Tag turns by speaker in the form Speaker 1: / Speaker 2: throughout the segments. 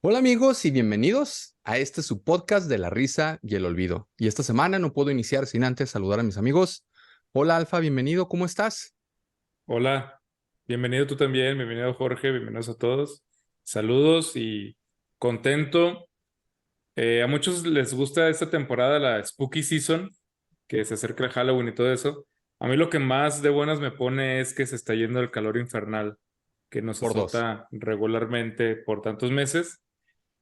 Speaker 1: Hola amigos y bienvenidos a este su podcast de la risa y el olvido. Y esta semana no puedo iniciar sin antes saludar a mis amigos. Hola Alfa, bienvenido, ¿cómo estás?
Speaker 2: Hola, bienvenido tú también, bienvenido Jorge, bienvenidos a todos. Saludos y contento. A muchos les gusta esta temporada, la Spooky Season, que se acerca el Halloween y todo eso. A mí lo que más de buenas me pone es que se está yendo el calor infernal que nos
Speaker 1: Por dos.
Speaker 2: azota regularmente por tantos meses.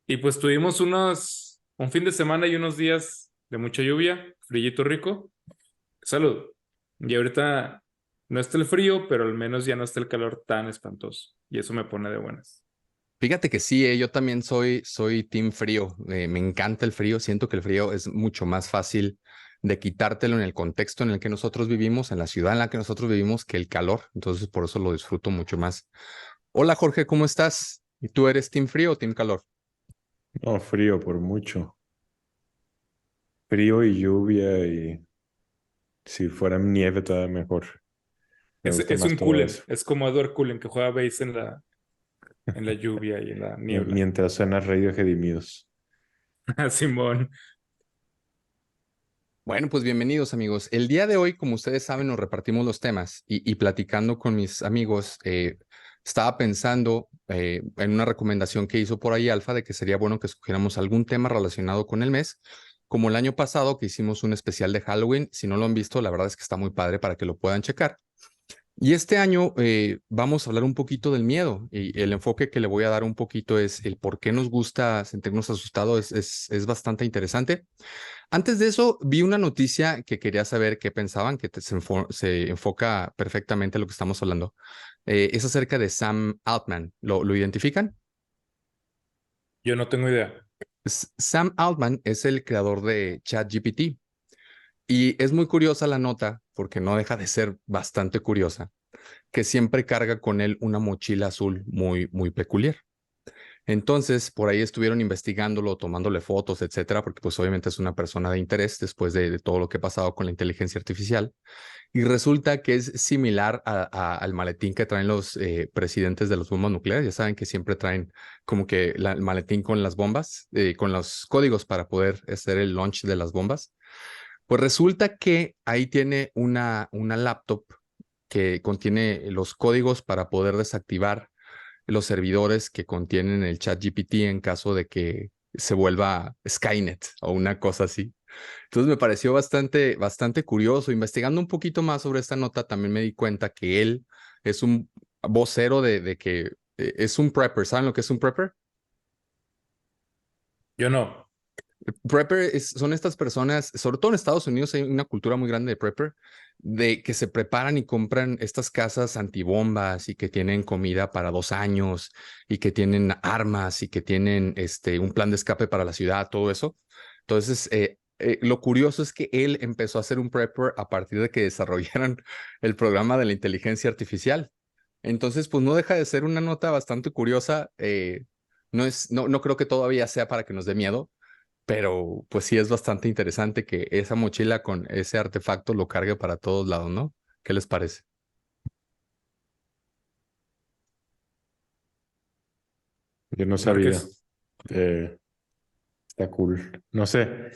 Speaker 2: Y pues tuvimos un fin de semana y unos días de mucha lluvia, frillito rico. Salud. Y ahorita no está el frío, pero al menos ya no está el calor tan espantoso. Y eso me pone de buenas.
Speaker 1: Fíjate que sí, yo también soy team frío. Me encanta el frío, siento que el frío es mucho más fácil de quitártelo en el contexto en el que nosotros vivimos, en la ciudad en la que nosotros vivimos, que el calor. Entonces por eso lo disfruto mucho más. Hola Jorge, ¿cómo estás? ¿Y tú eres team frío o team calor?
Speaker 3: No, frío por mucho. Frío y lluvia y si fuera nieve todavía mejor. Me gusta
Speaker 2: Es
Speaker 3: más
Speaker 2: un
Speaker 3: todo
Speaker 2: Cullen,
Speaker 3: eso.
Speaker 2: es como Edward Cullen que juega base en la lluvia y en la niebla.
Speaker 3: Mientras suena Radiohead y Muse.
Speaker 2: Simón,
Speaker 1: Bueno, pues bienvenidos amigos. El día de hoy, como ustedes saben, nos repartimos los temas y platicando con mis amigos, estaba pensando en una recomendación que hizo por ahí Alfa de que sería bueno que escogiéramos algún tema relacionado con el mes, como el año pasado que hicimos un especial de Halloween. Si no lo han visto, la verdad es que está muy padre para que lo puedan checar. Y este año vamos a hablar un poquito del miedo y el enfoque que le voy a dar un poquito es el por qué nos gusta sentirnos asustados. Es bastante interesante. Antes de eso, vi una noticia que quería saber qué pensaban, que se enfoca perfectamente a lo que estamos hablando. Es acerca de Sam Altman. ¿Lo identifican?
Speaker 2: yo no tengo idea.
Speaker 1: Sam Altman es el creador de ChatGPT y es muy curiosa la nota porque no deja de ser bastante curiosa, que siempre carga con él una mochila azul muy peculiar. Entonces, por ahí estuvieron investigándolo, tomándole fotos, etcétera, porque pues obviamente es una persona de interés después de todo lo que ha pasado con la inteligencia artificial. Y resulta que es similar al maletín que traen los presidentes de las bombas nucleares. Ya saben que siempre traen como que el maletín con las bombas, con los códigos para poder hacer el launch de las bombas. Pues resulta que ahí tiene una laptop que contiene los códigos para poder desactivar los servidores que contienen el chat GPT en caso de que se vuelva Skynet o una cosa así. Entonces me pareció bastante curioso. Investigando un poquito más sobre esta nota, también me di cuenta que él es un vocero de que es un prepper. ¿Saben lo que es un prepper?
Speaker 2: Yo no.
Speaker 1: Prepper son estas personas, sobre todo en Estados Unidos hay una cultura muy grande de prepper, de que se preparan y compran estas casas antibombas y que tienen comida para 2 años y que tienen armas y que tienen un plan de escape para la ciudad, todo eso. Entonces, lo curioso es que él empezó a hacer un prepper a partir de que desarrollaran el programa de la inteligencia artificial. Entonces, pues no deja de ser una nota bastante curiosa. No creo que todavía sea para que nos dé miedo, pero pues sí es bastante interesante que esa mochila con ese artefacto lo cargue para todos lados, ¿no? ¿Qué les parece?
Speaker 3: Yo no sabía.
Speaker 2: Márquez.
Speaker 3: Eh, Está cool. No sé.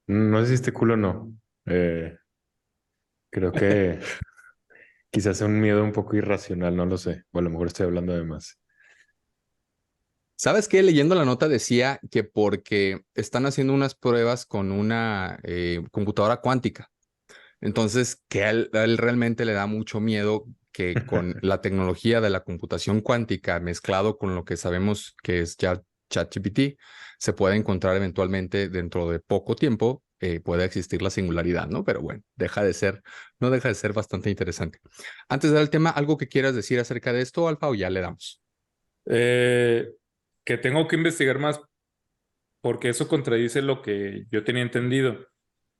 Speaker 3: No sé si esté cool o no. Creo que quizás sea un miedo un poco irracional, no lo sé. O a lo mejor estoy hablando de más.
Speaker 1: ¿Sabes qué? Leyendo la nota decía que porque están haciendo unas pruebas con una computadora cuántica. Entonces, que a él realmente le da mucho miedo que con la tecnología de la computación cuántica mezclado con lo que sabemos que es ya ChatGPT, se puede encontrar eventualmente dentro de poco tiempo, puede existir la singularidad, ¿no? Pero bueno, no deja de ser bastante interesante. Antes de dar el tema, ¿algo que quieras decir acerca de esto, Alfa, o ya le damos?
Speaker 2: Eh, que tengo que investigar más porque eso contradice lo que yo tenía entendido.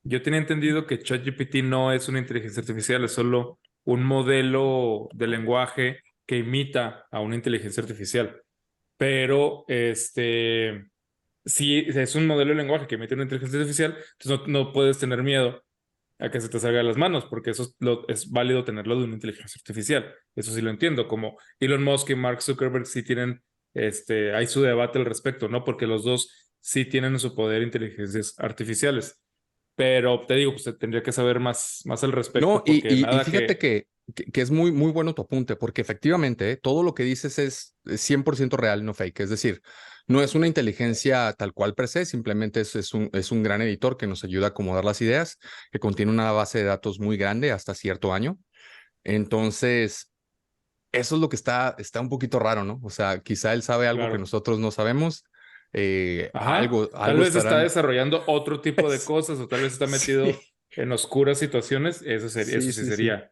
Speaker 2: Yo tenía entendido que ChatGPT no es una inteligencia artificial, es solo un modelo de lenguaje que imita a una inteligencia artificial. Pero si es un modelo de lenguaje que imita una inteligencia artificial, entonces no puedes tener miedo a que se te salga de las manos, porque es válido tenerlo de una inteligencia artificial. Eso sí lo entiendo, como Elon Musk y Mark Zuckerberg sí tienen hay su debate al respecto, ¿no? Porque los dos sí tienen en su poder inteligencias artificiales. Pero te digo, pues tendría que saber más al
Speaker 1: No,
Speaker 2: respecto, porque
Speaker 1: y
Speaker 2: nada
Speaker 1: fíjate que es muy, muy bueno tu apunte, porque efectivamente todo lo que dices es 100% real, no fake. Es decir, no es una inteligencia tal cual per se, simplemente es un gran editor que nos ayuda a acomodar las ideas, que contiene una base de datos muy grande hasta cierto año. Entonces, eso es lo que está un poquito raro, ¿no? O sea, quizá él sabe algo que
Speaker 2: claro.
Speaker 1: nosotros no sabemos.
Speaker 2: Ajá, tal
Speaker 1: Algo
Speaker 2: vez está
Speaker 1: estarán.
Speaker 2: desarrollando otro tipo de cosas o tal vez está metido
Speaker 1: Sí,
Speaker 2: en oscuras situaciones, eso
Speaker 1: sí,
Speaker 2: sí
Speaker 1: sí, sí.
Speaker 2: sería el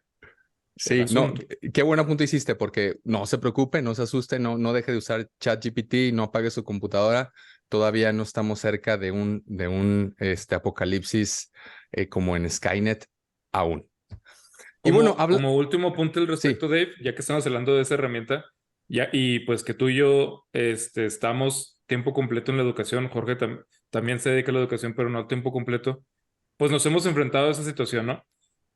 Speaker 1: Sí, no,
Speaker 2: asunto.
Speaker 1: qué buen punto hiciste, porque no se preocupe, no se asuste, no deje de usar ChatGPT, no apague su computadora. Todavía no estamos cerca de un apocalipsis como en Skynet aún. Y bueno,
Speaker 2: Como último punto al
Speaker 1: sí,
Speaker 2: respecto, Dave, ya que estamos hablando de esa herramienta, ya, y pues que tú y yo estamos tiempo completo en la educación, Jorge también se dedica a la educación, pero no a tiempo completo, pues nos hemos enfrentado a esa situación, ¿no?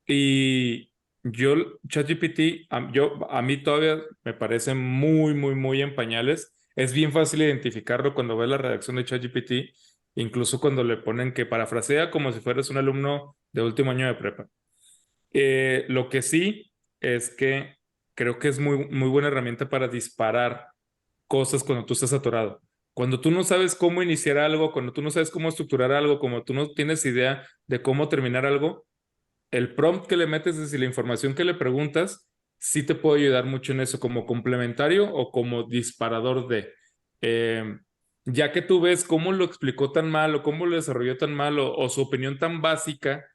Speaker 2: Y yo, ChatGPT, a mí todavía me parece muy, muy, muy en pañales. Es bien fácil identificarlo cuando ves la redacción de ChatGPT, incluso cuando le ponen que parafrasea como si fueras un alumno de último año de prepa. Lo que sí es que creo que es muy, muy buena herramienta para disparar cosas cuando tú estás atorado. Cuando tú no sabes cómo iniciar algo, cuando tú no sabes cómo estructurar algo, como tú no tienes idea de cómo terminar algo, el prompt que le metes, es decir, la información que le preguntas, sí te puede ayudar mucho en eso como complementario o como disparador de. Eh, ya que tú ves cómo lo explicó tan mal o cómo lo desarrolló tan mal o su opinión tan básica,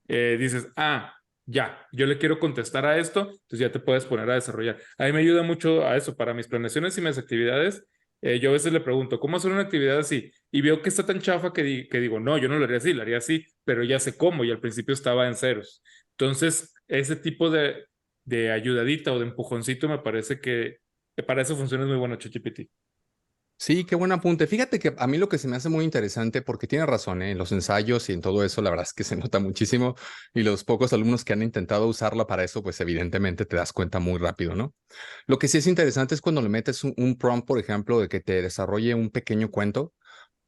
Speaker 2: dices, ya, yo le quiero contestar a esto, entonces ya te puedes poner a desarrollar. A mí me ayuda mucho a eso, para mis planeaciones y mis actividades. Yo a veces le pregunto, ¿cómo hacer una actividad así? Y veo que está tan chafa que digo, no, yo no lo haría así, pero ya sé cómo y al principio estaba en ceros. Entonces, ese tipo de ayudadita o de empujoncito me parece que para eso funciona muy bueno ChatGPT.
Speaker 1: sí, qué buen apunte. Fíjate que a mí lo que se me hace muy interesante, porque tiene razón, ¿eh? En los ensayos y en todo eso, la verdad es que se nota muchísimo y los pocos alumnos que han intentado usarla para eso, pues evidentemente te das cuenta muy rápido, ¿no? Lo que sí es interesante es cuando le metes un prompt, por ejemplo, de que te desarrolle un pequeño cuento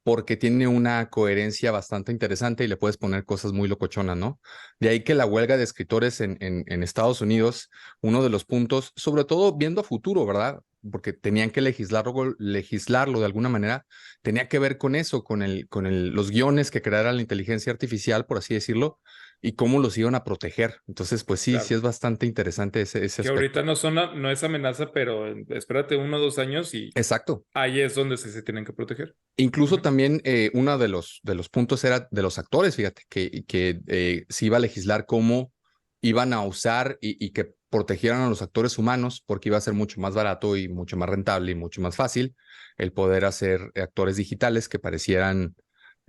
Speaker 1: porque tiene una coherencia bastante interesante y le puedes poner cosas muy locochonas, ¿no? De ahí que la huelga de escritores en Estados Unidos, uno de los puntos, sobre todo viendo a futuro, ¿verdad? Porque tenían que legislarlo de alguna manera, tenía que ver con eso, los guiones que creara la inteligencia artificial, por así decirlo, y cómo los iban a proteger. Entonces, pues sí, sí
Speaker 2: Claro.
Speaker 1: es bastante interesante ese
Speaker 2: Que ahorita
Speaker 1: aspecto.
Speaker 2: no es amenaza, pero espérate 1 o 2 años y
Speaker 1: Exacto.
Speaker 2: ahí es donde se tienen que proteger.
Speaker 1: Incluso
Speaker 2: Ujú.
Speaker 1: también uno de los puntos era de los actores, fíjate, que se iba a legislar cómo iban a usar y que protegieran a los actores humanos, porque iba a ser mucho más barato y mucho más rentable y mucho más fácil el poder hacer actores digitales que parecieran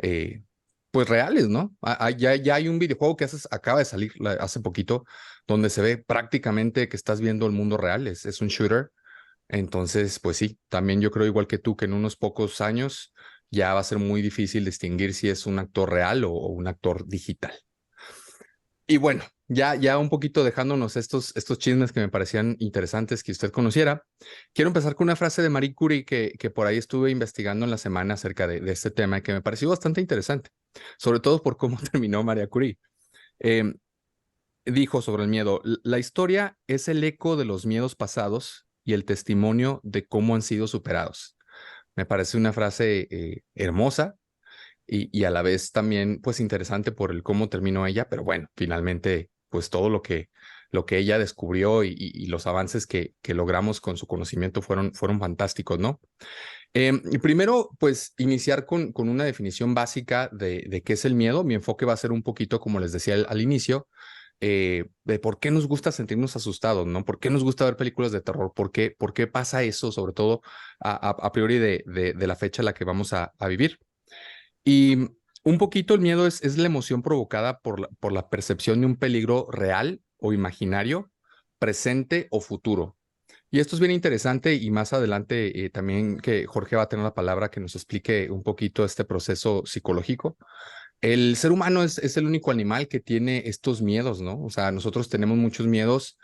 Speaker 1: eh, pues reales, ¿no? Ya hay un videojuego que acaba de salir hace poquito, donde se ve prácticamente que estás viendo el mundo real, es un shooter. Entonces, pues sí, también yo creo igual que tú que en unos pocos años ya va a ser muy difícil distinguir si es un actor real o un actor digital. Y bueno, ya un poquito dejándonos estos chismes que me parecían interesantes que usted conociera, quiero empezar con una frase de Marie Curie que por ahí estuve investigando en la semana acerca de este tema y que me pareció bastante interesante, sobre todo por cómo terminó María Curie. Eh, Dijo sobre el miedo: la historia es el eco de los miedos pasados y el testimonio de cómo han sido superados. Me parece una frase hermosa y a la vez también pues interesante por el cómo terminó ella, pero bueno, finalmente pues todo lo que ella descubrió y los avances que logramos con su conocimiento fueron fantásticos, ¿no? Y primero, pues iniciar con una definición básica de qué es el miedo. Mi enfoque va a ser un poquito, como les decía al inicio, de por qué nos gusta sentirnos asustados, ¿no? ¿Por qué nos gusta ver películas de terror? Por qué pasa eso, sobre todo a priori de la fecha en la que vamos a vivir? Y un poquito el miedo es la emoción provocada por la percepción de un peligro real o imaginario, presente o futuro. Y esto es bien interesante y más adelante también que Jorge va a tener la palabra que nos explique un poquito este proceso psicológico. El ser humano es el único animal que tiene estos miedos, ¿no? O sea, nosotros tenemos muchos miedos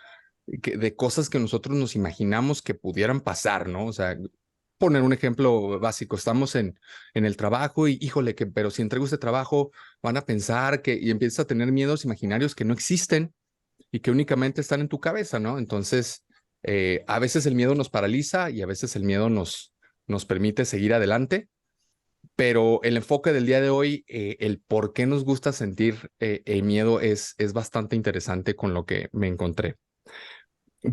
Speaker 1: de cosas que nosotros nos imaginamos que pudieran pasar, ¿no? O sea, poner un ejemplo básico, estamos en el trabajo y híjole, pero si entrego este trabajo van a pensar que, y empiezas a tener miedos imaginarios que no existen y que únicamente están en tu cabeza, ¿no? Entonces, a veces el miedo nos paraliza y a veces el miedo nos permite seguir adelante, pero el enfoque del día de hoy, el por qué nos gusta sentir el miedo es bastante interesante con lo que me encontré.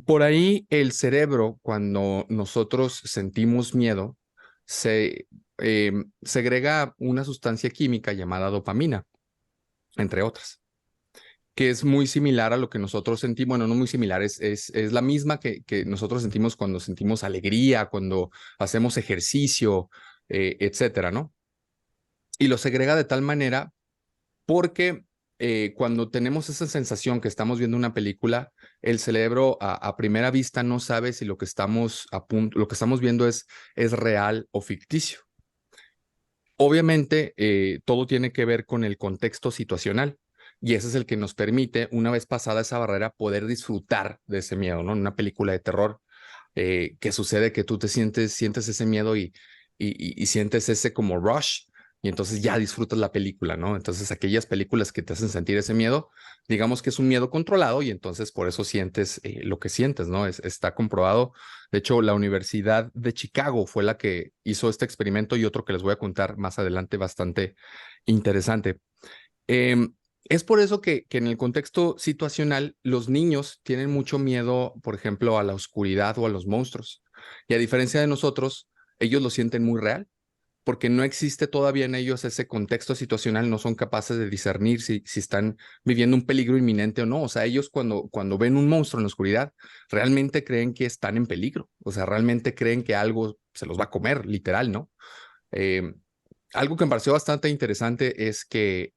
Speaker 1: Por ahí el cerebro, cuando nosotros sentimos miedo, segrega una sustancia química llamada dopamina, entre otras, que es muy similar a lo que nosotros sentimos, bueno, no muy similar, es la misma que nosotros sentimos cuando sentimos alegría, cuando hacemos ejercicio, etcétera, ¿no? Y lo segrega de tal manera porque cuando tenemos esa sensación que estamos viendo una película, el cerebro a primera vista no sabe si lo que estamos lo que estamos viendo es real o ficticio. Obviamente, todo tiene que ver con el contexto situacional y ese es el que nos permite, una vez pasada esa barrera, poder disfrutar de ese miedo, ¿no? En una película de terror, que sucede que tú sientes ese miedo y sientes ese como rush y entonces ya disfrutas la película, ¿no? Entonces aquellas películas que te hacen sentir ese miedo, digamos que es un miedo controlado y entonces por eso sientes lo que sientes, ¿no? Está comprobado. De hecho, la Universidad de Chicago fue la que hizo este experimento y otro que les voy a contar más adelante bastante interesante. Em, es por eso que en el contexto situacional los niños tienen mucho miedo, por ejemplo, a la oscuridad o a los monstruos. Y a diferencia de nosotros, ellos lo sienten muy real, porque no existe todavía en ellos ese contexto situacional, no son capaces de discernir si están viviendo un peligro inminente o no. O sea, ellos cuando ven un monstruo en la oscuridad, realmente creen que están en peligro. O sea, realmente creen que algo se los va a comer, literal, ¿no? Eh, Algo que me pareció bastante interesante es que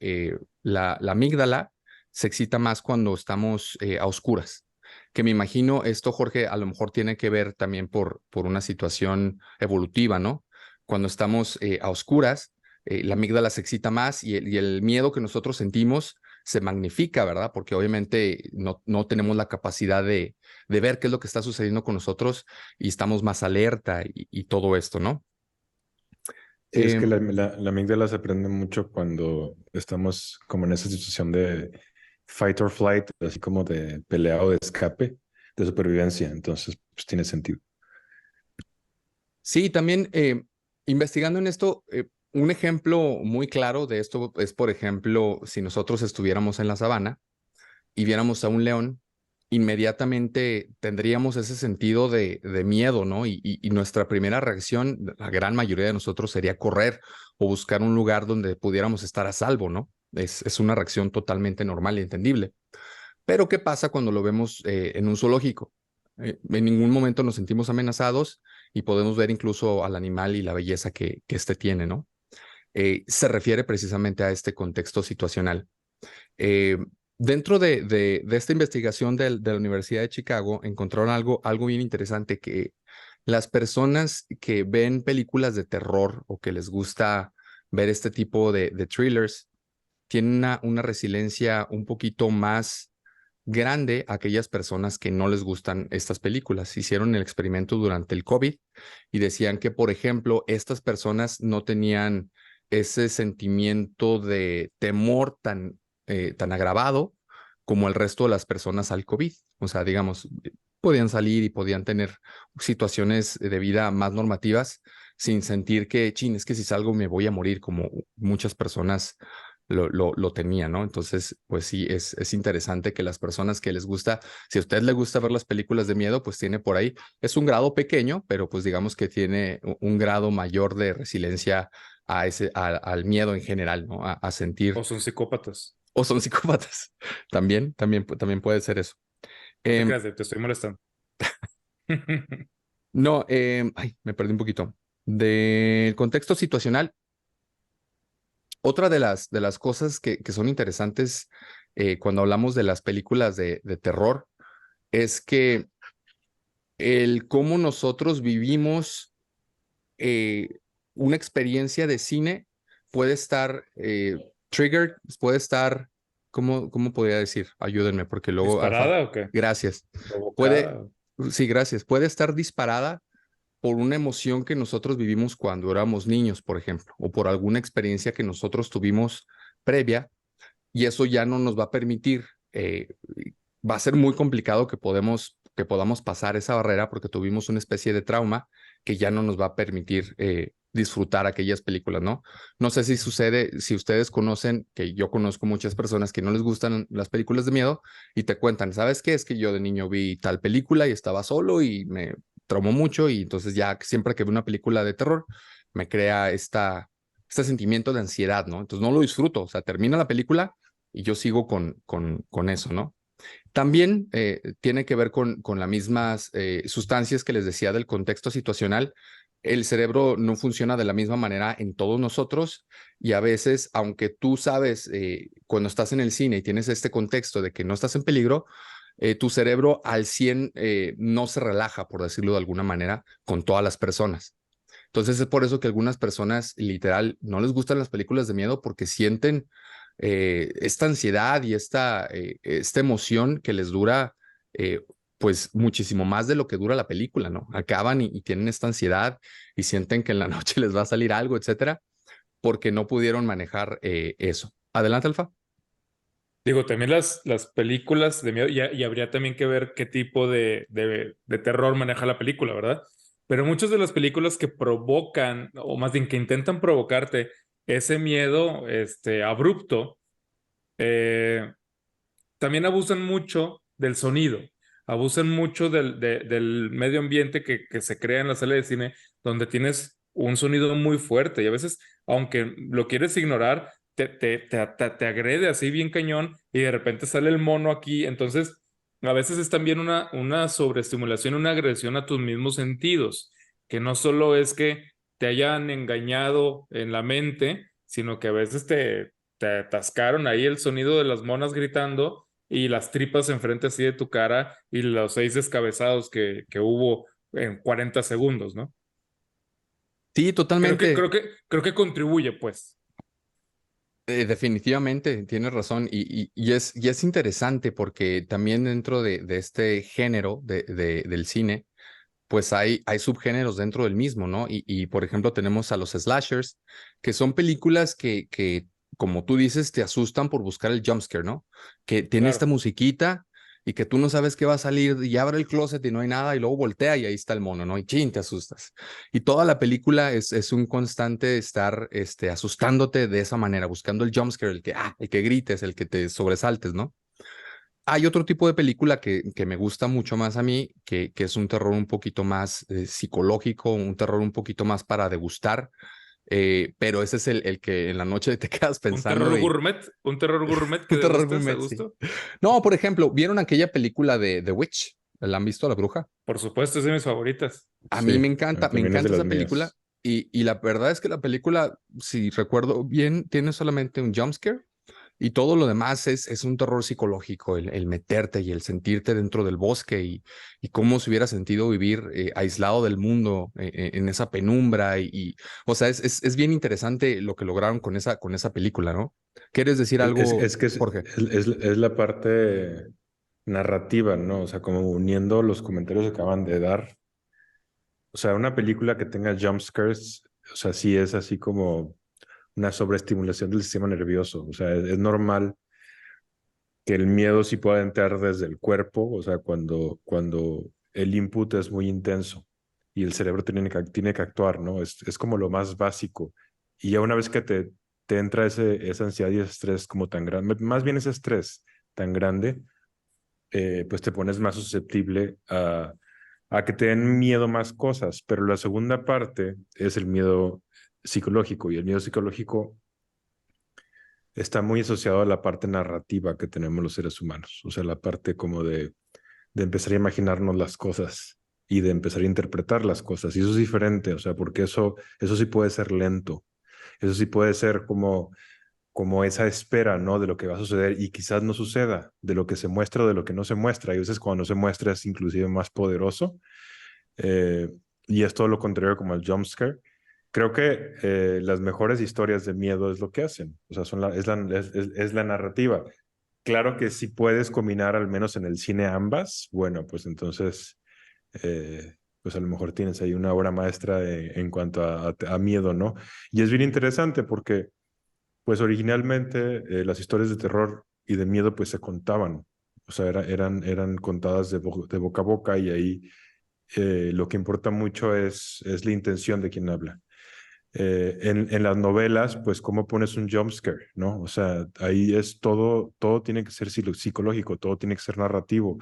Speaker 1: la amígdala se excita más cuando estamos a oscuras. Que me imagino esto, Jorge, a lo mejor tiene que ver también por una situación evolutiva, ¿no? Cuando estamos a oscuras, la amígdala se excita más y el miedo que nosotros sentimos se magnifica, ¿verdad? Porque obviamente no tenemos la capacidad de ver qué es lo que está sucediendo con nosotros y estamos más alerta y todo esto, ¿no?
Speaker 3: Sí, es que
Speaker 1: Em,
Speaker 3: la amígdala se prende mucho cuando estamos como en esa situación de fight or flight, así como de pelea o de escape, de supervivencia. Entonces, pues tiene sentido.
Speaker 1: Sí, también investigando en esto, un ejemplo muy claro de esto es, por ejemplo, si nosotros estuviéramos en la sabana y viéramos a un león, inmediatamente tendríamos ese sentido de miedo, ¿no? Y nuestra primera reacción, la gran mayoría de nosotros, sería correr o buscar un lugar donde pudiéramos estar a salvo, ¿no? Es una reacción totalmente normal y entendible. Pero ¿qué pasa cuando lo vemos en un zoológico? En ningún momento nos sentimos amenazados y podemos ver incluso al animal y la belleza que éste tiene, ¿no? Se refiere precisamente a este contexto situacional. Eh, Dentro de esta investigación de la Universidad de Chicago, encontraron algo bien interesante, que las personas que ven películas de terror o que les gusta ver este tipo de thrillers tienen una resiliencia un poquito más grande a aquellas personas que no les gustan estas películas. Hicieron el experimento durante el COVID y decían que, por ejemplo, estas personas no tenían ese sentimiento de temor tan agravado como el resto de las personas al COVID. O sea, digamos, podían salir y podían tener situaciones de vida más normativas sin sentir que, chin, es que si salgo me voy a morir, como muchas personas lo tenía, ¿no? Entonces, pues sí, es interesante que las personas que les gusta, si a usted le gusta ver las películas de miedo, pues tiene por ahí, es un grado pequeño, pero pues digamos que tiene un grado mayor de resiliencia al miedo en general, ¿no? A sentir,
Speaker 2: O son psicópatas.
Speaker 1: o son psicópatas. También puede ser eso.
Speaker 2: No te
Speaker 1: Em,
Speaker 2: creas, te estoy molestando.
Speaker 1: no, ay, me perdí un poquito. Del contexto situacional, otra de las cosas que son interesantes cuando hablamos de las películas de terror es que el cómo nosotros vivimos eh, una experiencia de cine puede estar triggered, puede estar, ¿cómo podría decir? Ayúdenme, porque luego,
Speaker 2: ¿Disparada o qué?
Speaker 1: gracias. Puede,
Speaker 2: ¿Provocada?
Speaker 1: sí, gracias. Puede estar disparada por una emoción que nosotros vivimos cuando éramos niños, por ejemplo, o por alguna experiencia que nosotros tuvimos previa, y eso ya no nos va a permitir, va a ser muy complicado que podamos pasar esa barrera porque tuvimos una especie de trauma que ya no nos va a permitir disfrutar aquellas películas, ¿no? No sé si sucede, si ustedes conocen, que yo conozco muchas personas que no les gustan las películas de miedo y te cuentan, ¿sabes qué? Es que yo de niño vi tal película y estaba solo y me traumó mucho y entonces ya siempre que veo una película de terror me crea este sentimiento de ansiedad, ¿no? Entonces no lo disfruto, o sea, termina la película y yo sigo con eso, ¿no? También tiene que ver con las mismas sustancias que les decía del contexto situacional. El cerebro no funciona de la misma manera en todos nosotros y a veces, aunque tú sabes cuando estás en el cine y tienes este contexto de que no estás en peligro, tu cerebro al 100 no se relaja, por decirlo de alguna manera, con todas las personas. Entonces es por eso que algunas personas literal no les gustan las películas de miedo porque sienten esta ansiedad y esta emoción que les dura pues muchísimo más de lo que dura la película, ¿no? Acaban y tienen esta ansiedad y sienten que en la noche les va a salir algo, etcétera, porque no pudieron manejar eso. Adelante, Alfa.
Speaker 2: Digo, también las películas de miedo, y habría también que ver qué tipo de terror maneja la película, ¿verdad? Pero muchas de las películas que provocan, o más bien que intentan provocarte ese miedo abrupto, eh, también abusan mucho del sonido, abusan mucho del medio ambiente que se crea en la sala de cine, donde tienes un sonido muy fuerte y a veces, aunque lo quieres ignorar, te agrede así bien cañón y de repente sale el mono aquí. Entonces, a veces es también una sobreestimulación, una agresión a tus mismos sentidos, que no solo es que te hayan engañado en la mente, sino que a veces te atascaron ahí el sonido de las monas gritando y las tripas enfrente así de tu cara y los 6 descabezados que hubo en 40 segundos, ¿no?
Speaker 1: Sí,
Speaker 2: Creo que,
Speaker 1: totalmente.
Speaker 2: creo que, creo que contribuye, pues.
Speaker 1: Definitivamente, tienes razón. Y es interesante porque también dentro de este género del cine, pues hay subgéneros dentro del mismo, ¿no? Por ejemplo, tenemos a los slashers, que son películas como tú dices, te asustan por buscar el jumpscare, ¿no? Que tiene esta
Speaker 2: Claro.
Speaker 1: musiquita y que tú no sabes qué va a salir y abre el closet y no hay nada y luego voltea y ahí está el mono, ¿no? Y chin, te asustas. Y toda la película es un constante estar asustándote de esa manera, buscando el jumpscare, el que grites, el que te sobresaltes, ¿no? Hay otro tipo de película que me gusta mucho más a mí, que es un terror un poquito más psicológico, un terror un poquito más para degustar, pero ese es el que en la noche te quedas pensándolo y
Speaker 2: Un terror gourmet que
Speaker 1: un terror
Speaker 2: degustes a
Speaker 1: gourmet, sí.
Speaker 2: gusto.
Speaker 1: No, por ejemplo, ¿vieron aquella película de The Witch? ¿La han visto, La Bruja?
Speaker 2: Por supuesto, es de mis favoritas.
Speaker 1: A mí
Speaker 3: Sí,
Speaker 1: me
Speaker 3: también es de
Speaker 1: encanta
Speaker 3: las
Speaker 1: esa película
Speaker 3: mías.
Speaker 1: y la verdad es que la película, si recuerdo bien, tiene solamente un jumpscare. Y todo lo demás es un terror psicológico, el meterte y el sentirte dentro del bosque y cómo se hubiera sentido vivir aislado del mundo en esa penumbra. O sea, es bien interesante lo que lograron con esa película, ¿no? ¿Quieres decir algo,
Speaker 3: Es que
Speaker 1: Jorge?
Speaker 3: es la parte narrativa, ¿no? O sea, como uniendo los comentarios que acaban de dar. O sea, una película que tenga jump scares, o sea, sí es así como una sobreestimulación del sistema nervioso. O sea, es normal que el miedo sí pueda entrar desde el cuerpo, o sea, cuando el input es muy intenso y el cerebro tiene que actuar, ¿no? Es como lo más básico. Y ya una vez que te entra esa ansiedad y ese estrés como tan grande, más bien ese estrés tan grande, pues te pones más susceptible a que te den miedo más cosas. Pero la segunda parte es el miedo psicológico y el miedo psicológico está muy asociado a la parte narrativa que tenemos los seres humanos, o sea, la parte como de empezar a imaginarnos las cosas y de empezar a interpretar las cosas. Y eso es diferente, o sea, porque eso sí puede ser lento, eso sí puede ser como esa espera, ¿no? De lo que va a suceder y quizás no suceda, de lo que se muestra o de lo que no se muestra. Y a veces cuando no se muestra es inclusive más poderoso. eh, y es todo lo contrario como el jumpscare. Creo que las mejores historias de miedo es lo que hacen, o sea, es la narrativa. Claro que si puedes combinar al menos en el cine ambas, bueno, pues entonces pues a lo mejor tienes ahí una obra maestra en cuanto a miedo, ¿no? Y es bien interesante porque, pues originalmente las historias de terror y de miedo pues se contaban, o sea, eran contadas de boca a boca y ahí lo que importa mucho es la intención de quien habla. En las novelas, pues cómo pones un jump scare, ¿no? O sea, ahí es todo tiene que ser psicológico, todo tiene que ser narrativo.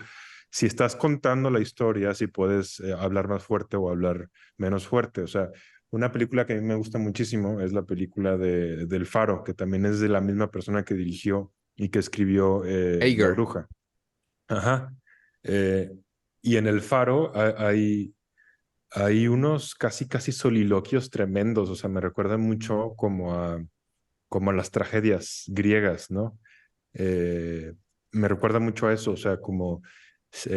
Speaker 3: Si estás contando la historia, si puedes hablar más fuerte o hablar menos fuerte. O sea, una película que a mí me gusta muchísimo es la película del Faro, que también es de la misma persona que dirigió y que escribió La
Speaker 1: Ager.
Speaker 3: Bruja. Ajá. Eh, y en El Faro hay unos casi soliloquios tremendos, o sea, me recuerda mucho como a las tragedias griegas, ¿no? Eh, Me recuerda mucho a eso, o sea, como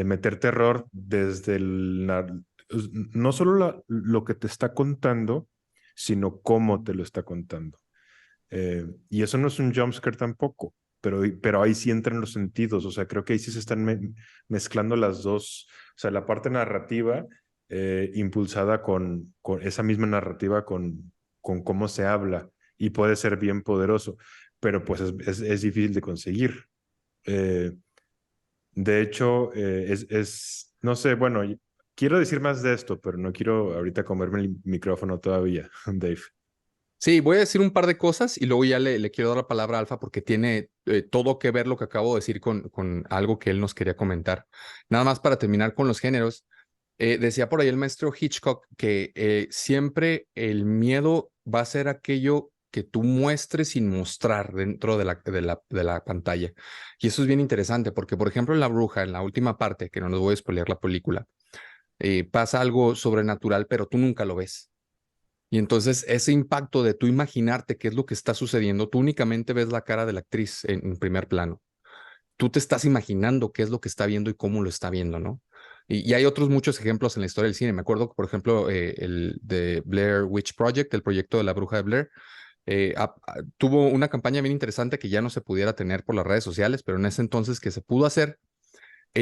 Speaker 3: meter terror desde no solo lo que te está contando, sino cómo te lo está contando. Y eso no es un jumpscare tampoco, pero ahí sí entran los sentidos, o sea, creo que ahí sí se están mezclando las dos, o sea, la parte narrativa impulsada con esa misma narrativa, con cómo se habla, y puede ser bien poderoso, pero pues es difícil de conseguir. Eh, de hecho, no sé, bueno, quiero decir más de esto, pero no quiero ahorita comerme el micrófono todavía, Dave.
Speaker 1: Sí, voy a decir un par de cosas y luego ya le quiero dar la palabra a Alfa porque tiene todo que ver lo que acabo de decir con algo que él nos quería comentar. Nada más para terminar con los géneros. Decía por ahí el maestro Hitchcock que siempre el miedo va a ser aquello que tú muestres sin mostrar dentro de la pantalla. Y eso es bien interesante porque, por ejemplo, en La Bruja, en la última parte, que no nos voy a spoilear la película, pasa algo sobrenatural, pero tú nunca lo ves. Y entonces ese impacto de tú imaginarte qué es lo que está sucediendo, tú únicamente ves la cara de la actriz en primer plano. Tú te estás imaginando qué es lo que está viendo y cómo lo está viendo, ¿no? Y hay otros muchos ejemplos en la historia del cine. Me acuerdo, por ejemplo, el de Blair Witch Project, el proyecto de la bruja de Blair, tuvo una campaña bien interesante que ya no se pudiera tener por las redes sociales, pero en ese entonces que se pudo hacer,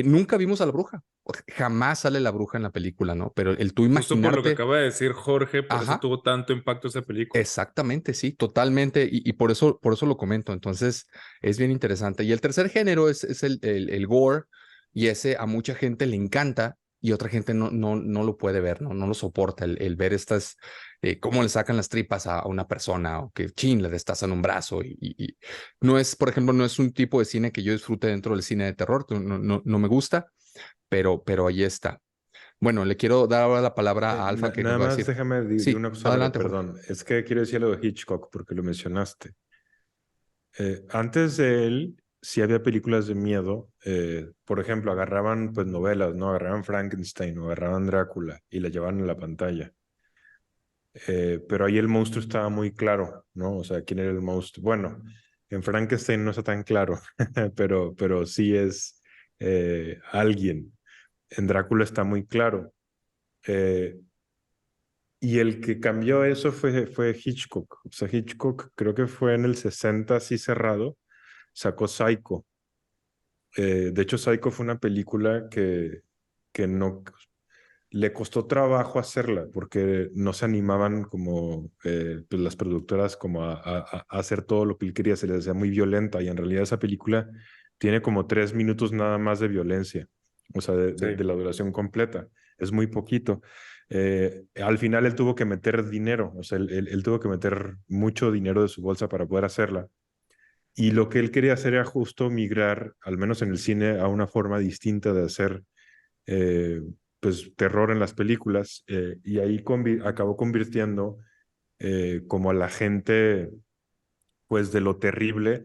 Speaker 1: nunca vimos a la bruja. Jamás sale la bruja en la película, ¿no? Pero el tú
Speaker 2: Justo por lo que
Speaker 1: imaginarte,
Speaker 2: acaba de decir Jorge, por eso
Speaker 1: ajá,
Speaker 2: tuvo tanto impacto esa película.
Speaker 1: exactamente, sí, totalmente. Y por eso lo comento. Entonces, es bien interesante. Y el tercer género es el gore, y ese a mucha gente le encanta y otra gente no lo puede ver, no lo soporta. El ver estas, cómo le sacan las tripas a una persona o que chin, le destazan un brazo. Y no es, por ejemplo, no es un tipo de cine que yo disfrute dentro del cine de terror. No me gusta, pero ahí está. Bueno, le quiero dar ahora la palabra a Alfa que nos
Speaker 3: Nada
Speaker 1: va a
Speaker 3: más
Speaker 1: decir.
Speaker 3: déjame decir
Speaker 1: Sí,
Speaker 3: una cosa,
Speaker 1: adelante, Jorge.
Speaker 3: perdón. Es que quiero decir lo de Hitchcock porque lo mencionaste. Antes de él, sí había películas de miedo. Por ejemplo, agarraban pues novelas, ¿no? Agarraban Frankenstein o agarraban Drácula y la llevaban a la pantalla. Pero ahí el monstruo estaba muy claro, ¿no? O sea, ¿quién era el monstruo? Bueno, en Frankenstein no está tan claro, pero sí es alguien. En Drácula está muy claro. Eh, Y el que cambió eso fue Hitchcock. O sea, Hitchcock creo que fue en el 60 así cerrado, sacó Psycho. De hecho, Psycho fue una película que no le costó trabajo hacerla porque no se animaban como pues las productoras como a hacer todo lo que él quería, se les hacía muy violenta y en realidad esa película tiene como 3 minutos nada más de violencia, o sea,
Speaker 2: Sí.
Speaker 3: de la duración completa, es muy poquito. Al final él tuvo que meter dinero, o sea, él tuvo que meter mucho dinero de su bolsa para poder hacerla. Y lo que él quería hacer era justo migrar, al menos en el cine, a una forma distinta de hacer eh, pues terror en las películas y ahí acabó convirtiendo como a la gente pues de lo terrible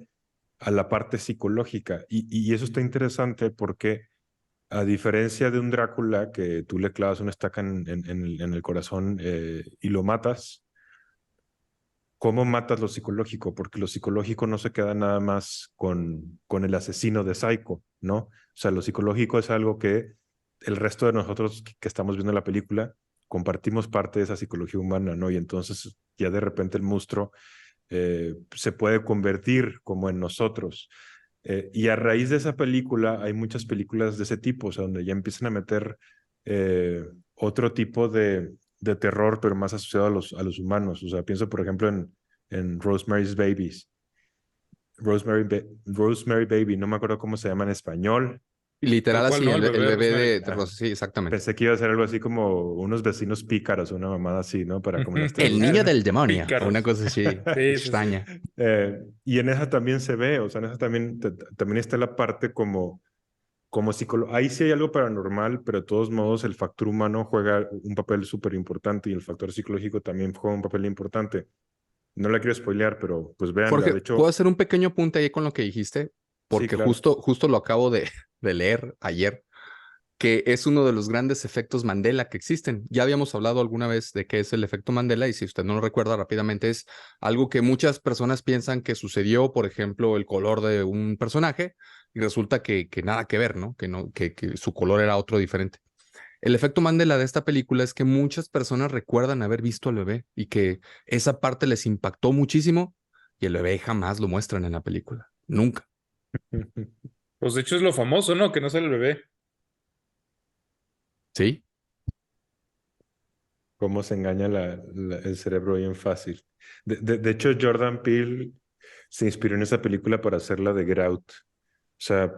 Speaker 3: a la parte psicológica y eso está interesante porque a diferencia de un Drácula que tú le clavas una estaca en el corazón y lo matas, ¿cómo matas lo psicológico? Porque lo psicológico no se queda nada más con el asesino de Psycho, ¿no? O sea, lo psicológico es algo que el resto de nosotros que estamos viendo la película compartimos parte de esa psicología humana, ¿no? Y entonces ya de repente el monstruo se puede convertir como en nosotros. Y a raíz de esa película hay muchas películas de ese tipo, o sea, donde ya empiezan a meter otro tipo de terror, pero más asociado a los humanos. O sea, pienso, por ejemplo, en Rosemary's Babies. Rosemary Baby, no me acuerdo cómo se llama en español.
Speaker 2: Tal
Speaker 1: Literal
Speaker 2: cual,
Speaker 1: así,
Speaker 2: ¿no? El bebé
Speaker 1: el
Speaker 2: de
Speaker 1: bebé
Speaker 2: Rosemary.
Speaker 1: de Rosa, sí, exactamente.
Speaker 3: Pensé que iba a ser algo así como unos vecinos pícaros, una mamada así, ¿no? Para como las
Speaker 1: El niño
Speaker 3: traducciones.
Speaker 1: del demonio, o una
Speaker 2: Pícaros.
Speaker 1: cosa así
Speaker 2: Sí, sí, sí.
Speaker 1: extraña.
Speaker 3: Y en esa también se ve, o sea, en esa también, también está la parte como psicólogo. Ahí sí hay algo paranormal, pero de todos modos el factor humano juega un papel súper importante y el factor psicológico también juega un papel importante. No la quiero spoilear, pero pues véanla.
Speaker 1: Jorge,
Speaker 3: De
Speaker 1: ¿puedo
Speaker 3: hecho,
Speaker 1: hacer un pequeño apunte ahí con lo que dijiste?
Speaker 3: sí,
Speaker 1: Porque
Speaker 3: claro.
Speaker 1: justo lo acabo de leer ayer, que es uno de los grandes efectos Mandela que existen. Ya habíamos hablado alguna vez de qué es el efecto Mandela y si usted no lo recuerda rápidamente es algo que muchas personas piensan que sucedió, por ejemplo, el color de un personaje y resulta que nada que ver, ¿no? Que su color era otro diferente. El efecto Mandela de esta película es que muchas personas recuerdan haber visto al bebé y que esa parte les impactó muchísimo y el bebé jamás lo muestran en la película. Nunca.
Speaker 2: Pues de hecho es lo famoso, ¿no? Que no sale el bebé.
Speaker 1: ¿Sí?
Speaker 3: Cómo se engaña el cerebro bien fácil. De hecho, Jordan Peele se inspiró en esa película para hacer la de Get Out. Sea,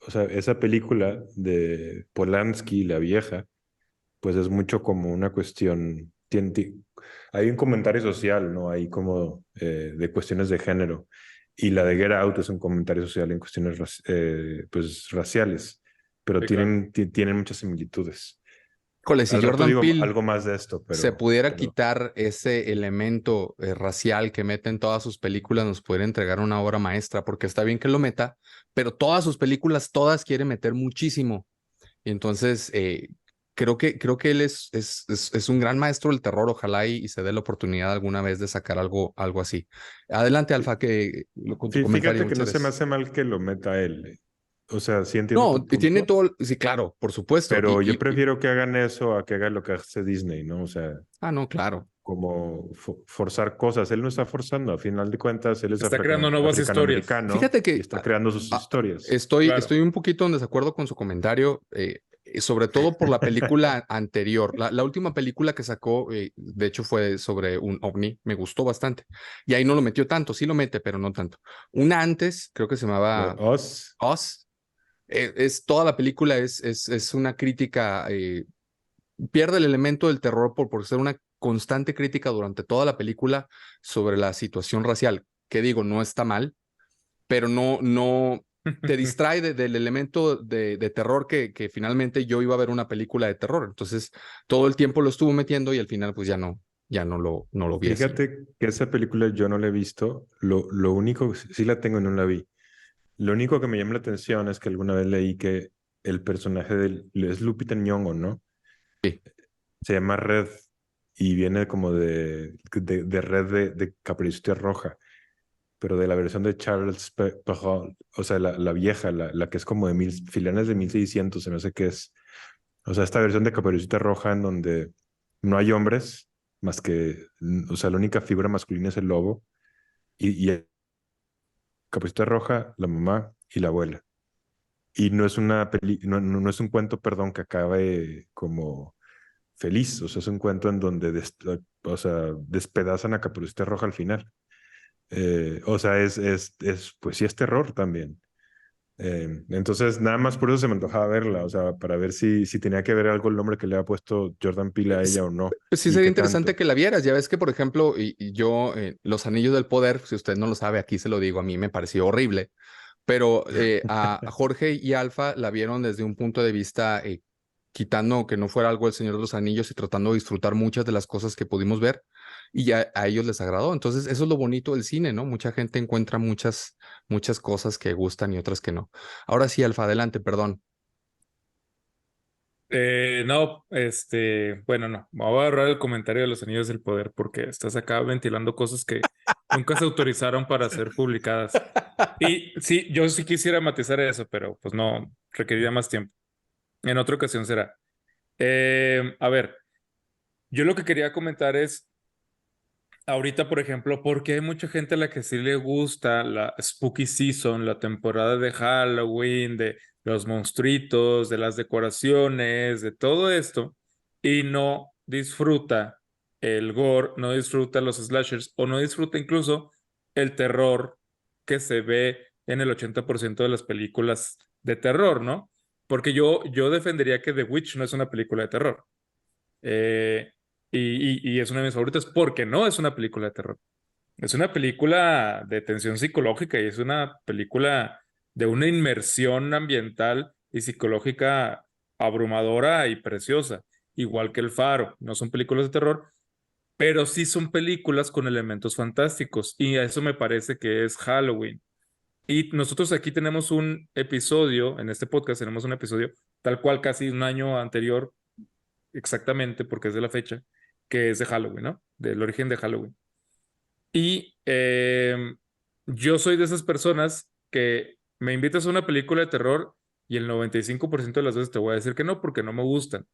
Speaker 3: o sea, esa película de Polanski, la vieja, pues es mucho como una cuestión, hay un comentario social, ¿no? Hay como de cuestiones de género. Y la de Get Out es un comentario social en cuestiones pues, raciales, pero
Speaker 2: Sí, claro.
Speaker 3: tienen muchas similitudes.
Speaker 1: Híjole, si
Speaker 3: Al rato
Speaker 1: Jordan
Speaker 3: digo
Speaker 1: Peele
Speaker 3: algo más de esto,
Speaker 1: se pudiera
Speaker 3: pero
Speaker 1: quitar ese elemento racial que mete en todas sus películas, nos pudiera entregar una obra maestra, porque está bien que lo meta, pero todas sus películas, todas quieren meter muchísimo. Y entonces, creo que él es un gran maestro del terror, ojalá y se dé la oportunidad alguna vez de sacar algo así. Adelante, Alfa, con tu comentario,
Speaker 3: fíjate que no
Speaker 1: muchas
Speaker 3: se me
Speaker 1: gracias.
Speaker 3: hace mal que lo meta él. O sea, sí entiendo
Speaker 1: No,
Speaker 3: tu
Speaker 1: y tiene
Speaker 3: punto.
Speaker 1: todo, sí, claro, por supuesto.
Speaker 3: Pero yo prefiero que hagan eso a que hagan lo que hace Disney, ¿no? O sea,
Speaker 1: No, claro.
Speaker 3: como forzar cosas. Él no está forzando, a final de cuentas, él es
Speaker 2: Está creando nuevas historias.
Speaker 3: africanoamericano
Speaker 1: Fíjate
Speaker 3: y
Speaker 1: que
Speaker 3: está creando sus historias.
Speaker 2: Claro.
Speaker 1: estoy un poquito en desacuerdo con su comentario, sobre todo por la película anterior. La última película que sacó, de hecho, fue sobre un ovni, me gustó bastante. Y ahí no lo metió tanto, sí lo mete, pero no tanto. Una antes, creo que se llamaba
Speaker 3: Oz,
Speaker 1: Us. Toda la película es una crítica, pierde el elemento del terror por ser una constante crítica durante toda la película sobre la situación racial, que digo, no está mal, pero no te distrae del elemento de terror que finalmente yo iba a ver una película de terror. Entonces, todo el tiempo lo estuvo metiendo y al final, pues no lo vi así.
Speaker 3: fíjate que esa película yo no la he visto. Lo único, sí la tengo y no la vi. Lo único que me llama la atención es que alguna vez leí que el personaje es Lupita Nyong'o, ¿no?
Speaker 1: Sí.
Speaker 3: Se llama Red y viene como de Red de Caperucita Roja, pero de la versión de Charles Perrault, o sea, la vieja, la que es como de finales de 1600, se me hace que es. O sea, esta versión de Caperucita Roja en donde no hay hombres, más que, o sea, la única figura masculina es el lobo, y Caperucita Roja, la mamá y la abuela. Y no es no es un cuento, perdón, que acabe como feliz. O sea, es un cuento en donde o sea, despedazan a Caperucita Roja al final. O sea, pues sí es terror también. Entonces, nada más por eso se me antojaba verla, o sea, para ver si tenía que ver algo el nombre que le ha puesto Jordan Peele a ella o no,
Speaker 1: Pues sí
Speaker 3: y
Speaker 1: sería
Speaker 3: qué
Speaker 1: interesante
Speaker 3: tanto.
Speaker 1: que la vieras. Ya ves que, por ejemplo, y yo, Los Anillos del Poder, si usted no lo sabe, aquí se lo digo, a mí me pareció horrible. Pero a Jorge y Alfa la vieron desde un punto de vista quitando que no fuera algo El Señor de los Anillos y tratando de disfrutar muchas de las cosas que pudimos ver y ya a ellos les agradó. Entonces, eso es lo bonito del cine, ¿no? Mucha gente encuentra muchas cosas que gustan y otras que no. Ahora sí, Alfa, adelante, perdón.
Speaker 2: No, bueno, no. Me voy a ahorrar el comentario de los Anillos del Poder porque estás acá ventilando cosas que nunca se autorizaron para ser publicadas. Y sí, yo sí quisiera matizar eso, pero pues no, requeriría más tiempo. En otra ocasión será. A ver, yo lo que quería comentar es, ahorita, por ejemplo, porque hay mucha gente a la que sí le gusta la Spooky Season, la temporada de Halloween, de los monstruitos, de las decoraciones, de todo esto. y no disfruta el gore, no disfruta los slashers o no disfruta incluso el terror que se ve en el 80% de las películas de terror, ¿no? Porque yo defendería que The Witch no es una película de terror. Eh, y es una de mis favoritas porque no es una película de terror. Es una película de tensión psicológica y es una película de una inmersión ambiental y psicológica abrumadora y preciosa, igual que El Faro. No son películas de terror, pero sí son películas con elementos fantásticos y a eso me parece que es Halloween. Y nosotros aquí tenemos un episodio, en este podcast tenemos un episodio tal cual casi un año anterior, exactamente porque es de la fecha, que es de Halloween, ¿no? Del origen de Halloween. Y yo soy de esas personas que me invitas a una película de terror y el 95% de las veces te voy a decir que no porque no me gustan.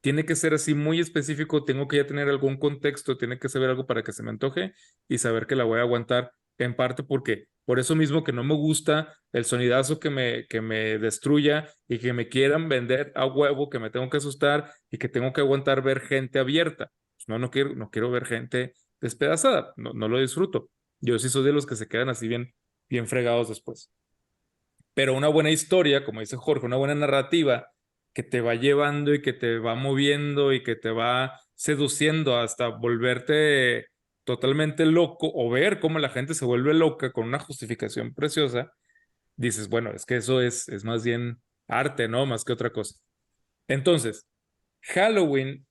Speaker 2: Tiene que ser así muy específico, tengo que ya tener algún contexto, tiene que saber algo para que se me antoje y saber que la voy a aguantar en parte porque por eso mismo que no me gusta el sonidazo que me destruya y que me quieran vender a huevo, que me tengo que asustar y que tengo que aguantar ver gente abierta. No, no quiero ver gente despedazada, no lo disfruto. Yo sí soy de los que se quedan así bien fregados después. Pero una buena historia, como dice Jorge, una buena narrativa que te va llevando y que te va moviendo y que te va seduciendo hasta volverte totalmente loco o ver cómo la gente se vuelve loca con una justificación preciosa, dices, bueno, es que eso es más bien arte, ¿no? Más que otra cosa. Entonces, Halloween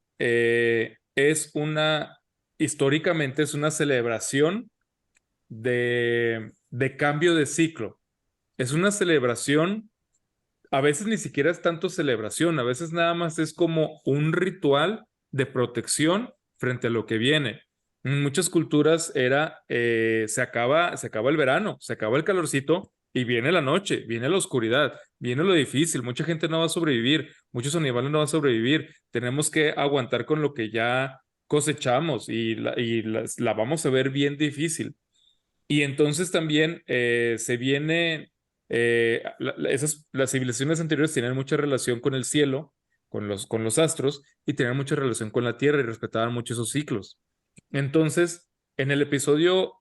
Speaker 2: históricamente es una celebración de cambio de ciclo. Es una celebración, a veces ni siquiera es tanto celebración, a veces nada más es como un ritual de protección frente a lo que viene. En muchas culturas se acaba el verano, se acaba el calorcito y viene la noche, viene la oscuridad, viene lo difícil, mucha gente no va a sobrevivir, muchos animales no van a sobrevivir, tenemos que aguantar con lo que ya cosechamos la vamos a ver bien difícil. Y entonces también se viene, las civilizaciones anteriores tienen mucha relación con el cielo, con los astros, y tenían mucha relación con la tierra y respetaban mucho esos ciclos. Entonces, en el episodio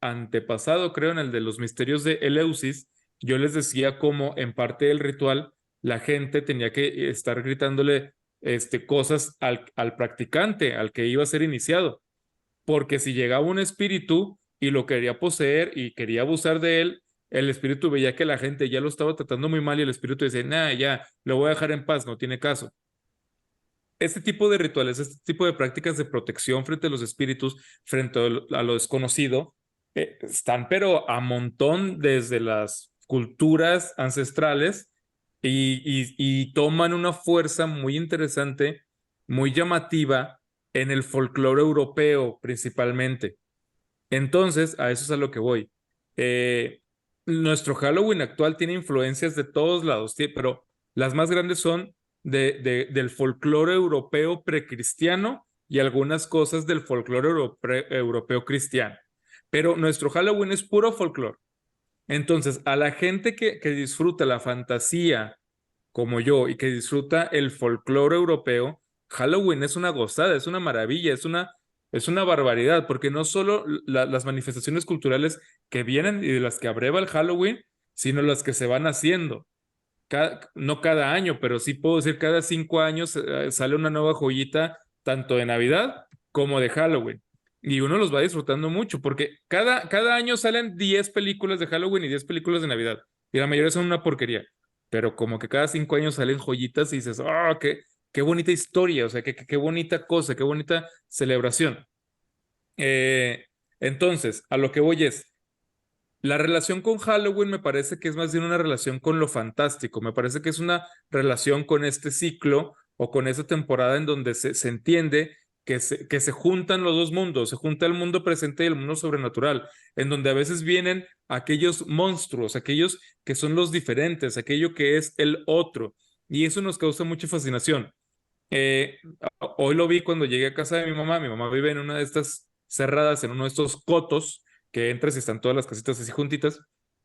Speaker 2: antepasado, creo, en el de los misterios de Eleusis, yo les decía cómo en parte del ritual la gente tenía que estar gritándole cosas al practicante, al que iba a ser iniciado porque si llegaba un espíritu y lo quería poseer y quería abusar de él, el espíritu veía que la gente ya lo estaba tratando muy mal y el espíritu decía, nah, ya, lo voy a dejar en paz, no tiene caso. Este tipo de rituales, este tipo de prácticas de protección frente a los espíritus, frente a lo desconocido, están pero a montón desde las culturas ancestrales y toman una fuerza muy interesante, muy llamativa en el folclore europeo principalmente. Entonces, a eso es a lo que voy. Eh, Nuestro Halloween actual tiene influencias de todos lados, pero las más grandes son del folclore europeo precristiano y algunas cosas del folclore europeo cristiano. Pero nuestro Halloween es puro folclore. Entonces, a la gente que disfruta la fantasía como yo y que disfruta el folclore europeo, Halloween es una gozada, es una maravilla, es una barbaridad, porque no solo las manifestaciones culturales que vienen y de las que abreva el Halloween, sino las que se van haciendo. No cada año, pero sí puedo decir cada 5 años sale una nueva joyita, tanto de Navidad como de Halloween. Y uno los va disfrutando mucho, porque cada año salen 10 películas de Halloween y 10 películas de Navidad. Y la mayoría son una porquería. Pero como que cada 5 años salen joyitas y dices, oh, qué bonita historia, o sea, qué bonita cosa, qué bonita celebración. Entonces, a lo que voy es, la relación con Halloween me parece que es más bien una relación con lo fantástico, me parece que es una relación con este ciclo o con esa temporada en donde se entiende que se juntan los dos mundos, se junta el mundo presente y el mundo sobrenatural, en donde a veces vienen aquellos monstruos, aquellos que son los diferentes, aquello que es el otro, y eso nos causa mucha fascinación. Eh, Hoy lo vi cuando llegué a casa de mi mamá vive en una de estas cerradas, en uno de estos cotos que entras y están todas las casitas así juntitas.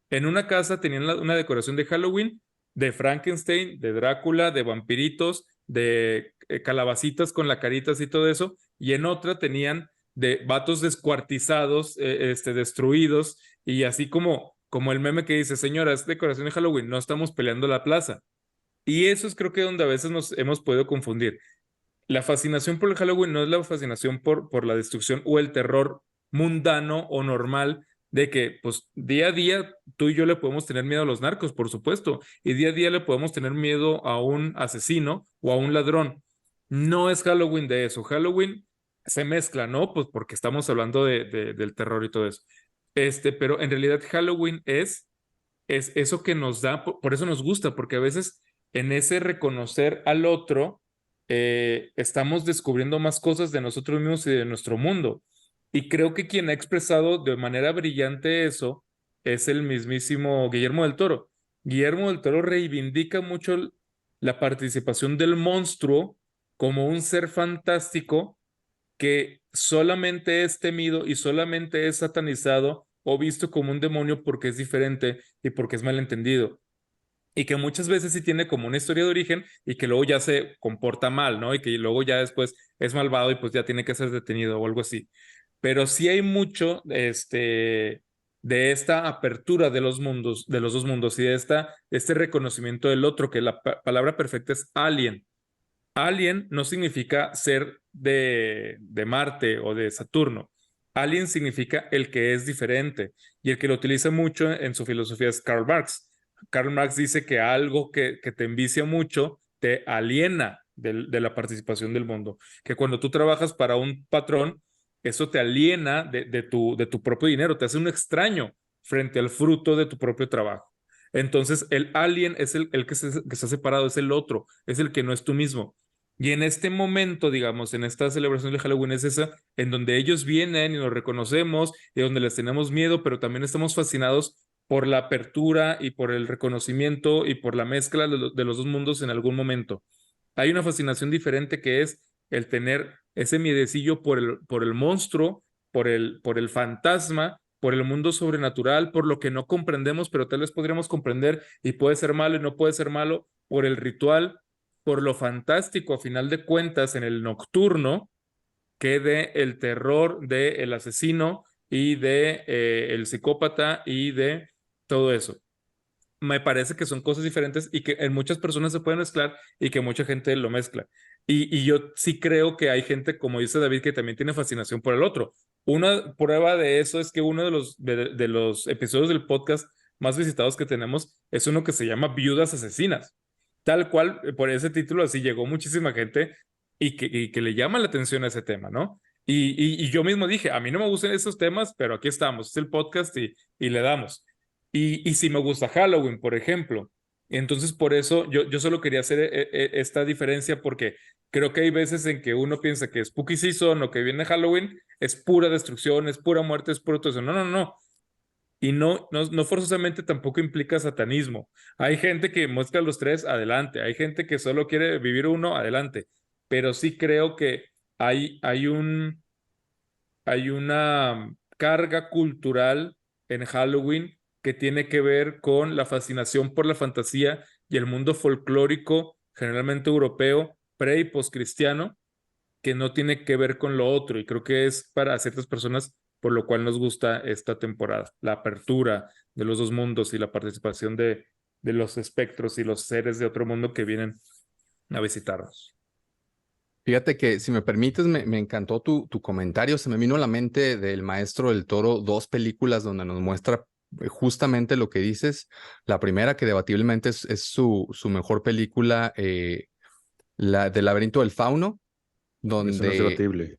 Speaker 2: En una casa tenían una decoración de Halloween, de Frankenstein, de Drácula, de vampiritos, de calabacitas con la caritas y todo eso, y en otra tenían de vatos descuartizados, destruidos, y así como el meme que dice, señora, es decoración de Halloween, no estamos peleando la plaza. Y eso es creo que donde a veces nos hemos podido confundir. La fascinación por el Halloween no es la fascinación por la destrucción o el terror mundano o normal de que, pues, día a día tú y yo le podemos tener miedo a los narcos, por supuesto, y día a día le podemos tener miedo a un asesino o a un ladrón. No es Halloween de eso. Halloween se mezcla, ¿no? Pues porque estamos hablando del terror y todo eso. Pero en realidad Halloween es eso que nos da, por eso nos gusta, porque a veces en ese reconocer al otro, estamos descubriendo más cosas de nosotros mismos y de nuestro mundo. Y creo que quien ha expresado de manera brillante eso es el mismísimo Guillermo del Toro. Guillermo del Toro reivindica mucho la participación del monstruo como un ser fantástico que solamente es temido y solamente es satanizado o visto como un demonio porque es diferente y porque es malentendido. Y que muchas veces sí tiene como una historia de origen y que luego ya se comporta mal, ¿no? Y que luego ya después es malvado y pues ya tiene que ser detenido o algo así. Pero sí hay mucho de esta apertura de los mundos, de los dos mundos y de este reconocimiento del otro, que la palabra perfecta es alien. Alien no significa ser de Marte o de Saturno. Alien significa el que es diferente y el que lo utiliza mucho en su filosofía es Karl Marx. Karl Marx dice que algo que te envicia mucho te aliena de la participación del mundo, que cuando tú trabajas para un patrón, eso te aliena de tu propio dinero, te hace un extraño frente al fruto de tu propio trabajo. Entonces, el alien es el que está separado, es el otro, es el que no es tú mismo. Y en este momento, digamos, en esta celebración de Halloween es esa, en donde ellos vienen y nos reconocemos y donde les tenemos miedo, pero también estamos fascinados por la apertura y por el reconocimiento y por la mezcla de los dos mundos en algún momento. Hay una fascinación diferente que es el tener ese miedecillo por el monstruo, por el fantasma, por el mundo sobrenatural, por lo que no comprendemos, pero tal vez podríamos comprender y puede ser malo y no puede ser malo, por el ritual, por lo fantástico, a final de cuentas, en el nocturno, que de el terror del asesino y de el psicópata y de todo eso. Me parece que son cosas diferentes y que en muchas personas se pueden mezclar y que mucha gente lo mezcla. Y yo sí creo que hay gente, como dice David, que también tiene fascinación por el otro. Una prueba de eso es que uno de los episodios del podcast más visitados que tenemos es uno que se llama Viudas Asesinas. Tal cual, por ese título, así llegó muchísima gente y que le llama la atención a ese tema, ¿no? Y yo mismo dije, a mí no me gustan esos temas, pero aquí estamos, es el podcast y le damos. Y si me gusta Halloween, por ejemplo. Entonces, por eso yo solo quería hacer esta diferencia porque creo que hay veces en que uno piensa que Spooky Season o que viene Halloween es pura destrucción, es pura muerte, es puro todo eso. No, no, no. Y no forzosamente tampoco implica satanismo. Hay gente que muestra los tres, adelante. Hay gente que solo quiere vivir uno, adelante. Pero sí creo que hay una carga cultural en Halloween que tiene que ver con la fascinación por la fantasía y el mundo folclórico, generalmente europeo, pre y postcristiano, que no tiene que ver con lo otro. Y creo que es para ciertas personas por lo cual nos gusta esta temporada, la apertura de los dos mundos y la participación de los espectros y los seres de otro mundo que vienen a visitarnos.
Speaker 1: Fíjate que, si me permites, me encantó tu comentario. Se me vino a la mente del Maestro del Toro dos películas donde nos muestra justamente lo que dices. La primera, que debatiblemente es su mejor película, la del Laberinto del Fauno,
Speaker 3: Eso no es
Speaker 1: donde
Speaker 3: debatible.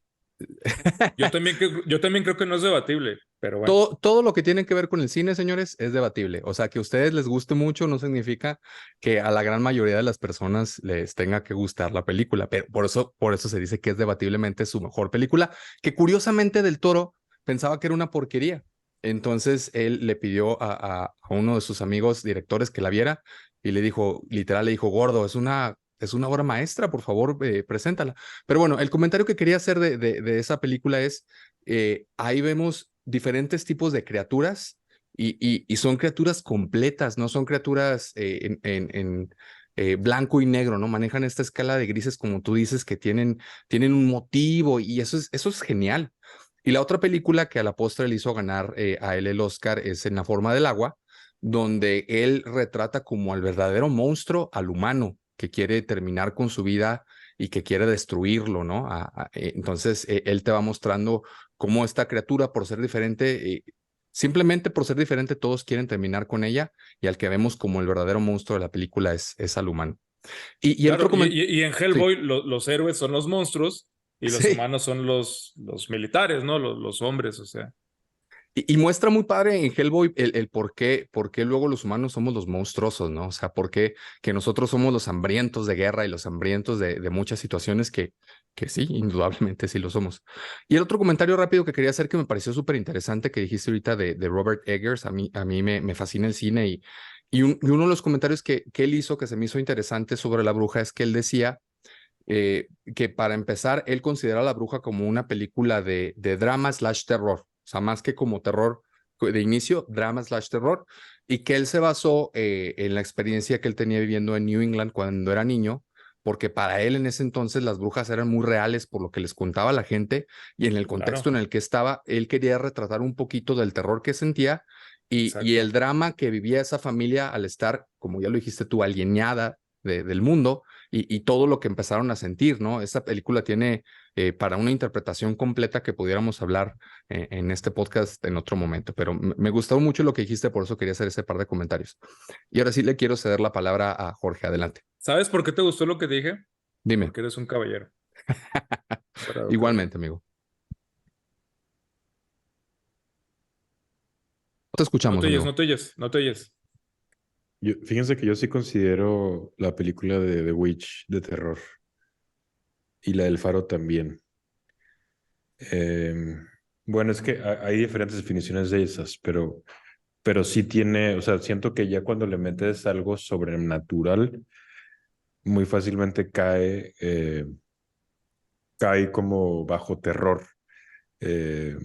Speaker 2: Yo también creo que no es debatible, pero bueno.
Speaker 1: todo lo que tiene que ver con el cine, señores, es debatible. O sea, que a ustedes les guste mucho no significa que a la gran mayoría de las personas les tenga que gustar la película. Pero por eso se dice que es debatiblemente su mejor película, que curiosamente Del Toro pensaba que era una porquería. Entonces él le pidió a uno de sus amigos directores que la viera y le dijo, literal, le dijo, gordo, es una obra maestra, por favor, preséntala. Pero bueno, el comentario que quería hacer de esa película es, ahí vemos diferentes tipos de criaturas y son criaturas completas, no son criaturas blanco y negro, ¿no? Manejan esta escala de grises, como tú dices, que tienen un motivo y eso es genial. Y la otra película que a la postre le hizo ganar a él el Oscar es En la forma del agua, donde él retrata como al verdadero monstruo, al humano, que quiere terminar con su vida y que quiere destruirlo, ¿no? Entonces, él te va mostrando cómo esta criatura, por ser diferente, simplemente por ser diferente, todos quieren terminar con ella, y al que vemos como el verdadero monstruo de la película es al humano. Y el
Speaker 2: Claro,
Speaker 1: otro comentario...
Speaker 2: y en
Speaker 1: Sí,
Speaker 2: Hellboy los héroes son los monstruos y los
Speaker 1: sí.
Speaker 2: humanos son los militares, ¿no? Los hombres, o sea.
Speaker 1: Y muestra muy padre en Hellboy el por qué luego los humanos somos los monstruosos, ¿no? O sea, por qué que nosotros somos los hambrientos de guerra y los hambrientos de muchas situaciones que sí, indudablemente sí lo somos. Y el otro comentario rápido que quería hacer que me pareció súper interesante que dijiste ahorita de Robert Eggers, a mí me fascina el cine y uno de los comentarios que él hizo que se me hizo interesante sobre La Bruja es que él decía que para empezar, él considera La Bruja como una película de drama / terror, o sea, más que como terror de inicio, drama / terror, y que él se basó en la experiencia que él tenía viviendo en New England cuando era niño, porque para él en ese entonces las brujas eran muy reales por lo que les contaba la gente y en el contexto
Speaker 2: Claro,
Speaker 1: en el que estaba, él quería retratar un poquito del terror que sentía y
Speaker 2: exacto.
Speaker 1: el drama que vivía esa familia al estar, como ya lo dijiste tú, alienada del mundo y todo lo que empezaron a sentir, ¿no? Esa película tiene para una interpretación completa que pudiéramos hablar en este podcast en otro momento, pero me gustó mucho lo que dijiste, por eso quería hacer ese par de comentarios. Y ahora sí le quiero ceder la palabra a Jorge, adelante.
Speaker 2: ¿Sabes por qué te gustó lo que dije?
Speaker 1: Dime,
Speaker 2: Porque eres un caballero. Fuera de ocasión.
Speaker 1: igualmente, amigo. No te
Speaker 2: No
Speaker 1: escuchamos,
Speaker 2: te oyes,
Speaker 1: amigo.
Speaker 2: no te oyes, no te oyes.
Speaker 3: Fíjense que yo sí considero la película de The Witch de terror y la del Faro también. Em, bueno, es que hay diferentes definiciones de esas, pero sí tiene, o sea, siento que ya cuando le metes algo sobrenatural, muy fácilmente cae como bajo terror. Eh,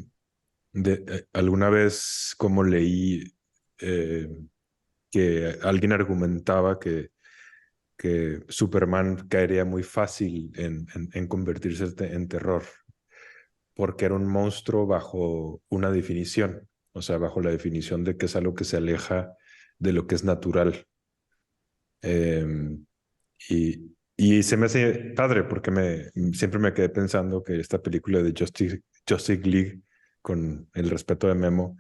Speaker 3: alguna vez como leí eh, que alguien argumentaba que Superman caería muy fácil en convertirse en terror, porque era un monstruo bajo una definición, o sea, bajo la definición de que es algo que se aleja de lo que es natural. Y se me hace padre porque siempre me quedé pensando que esta película de Justice League, con el respeto de Memo,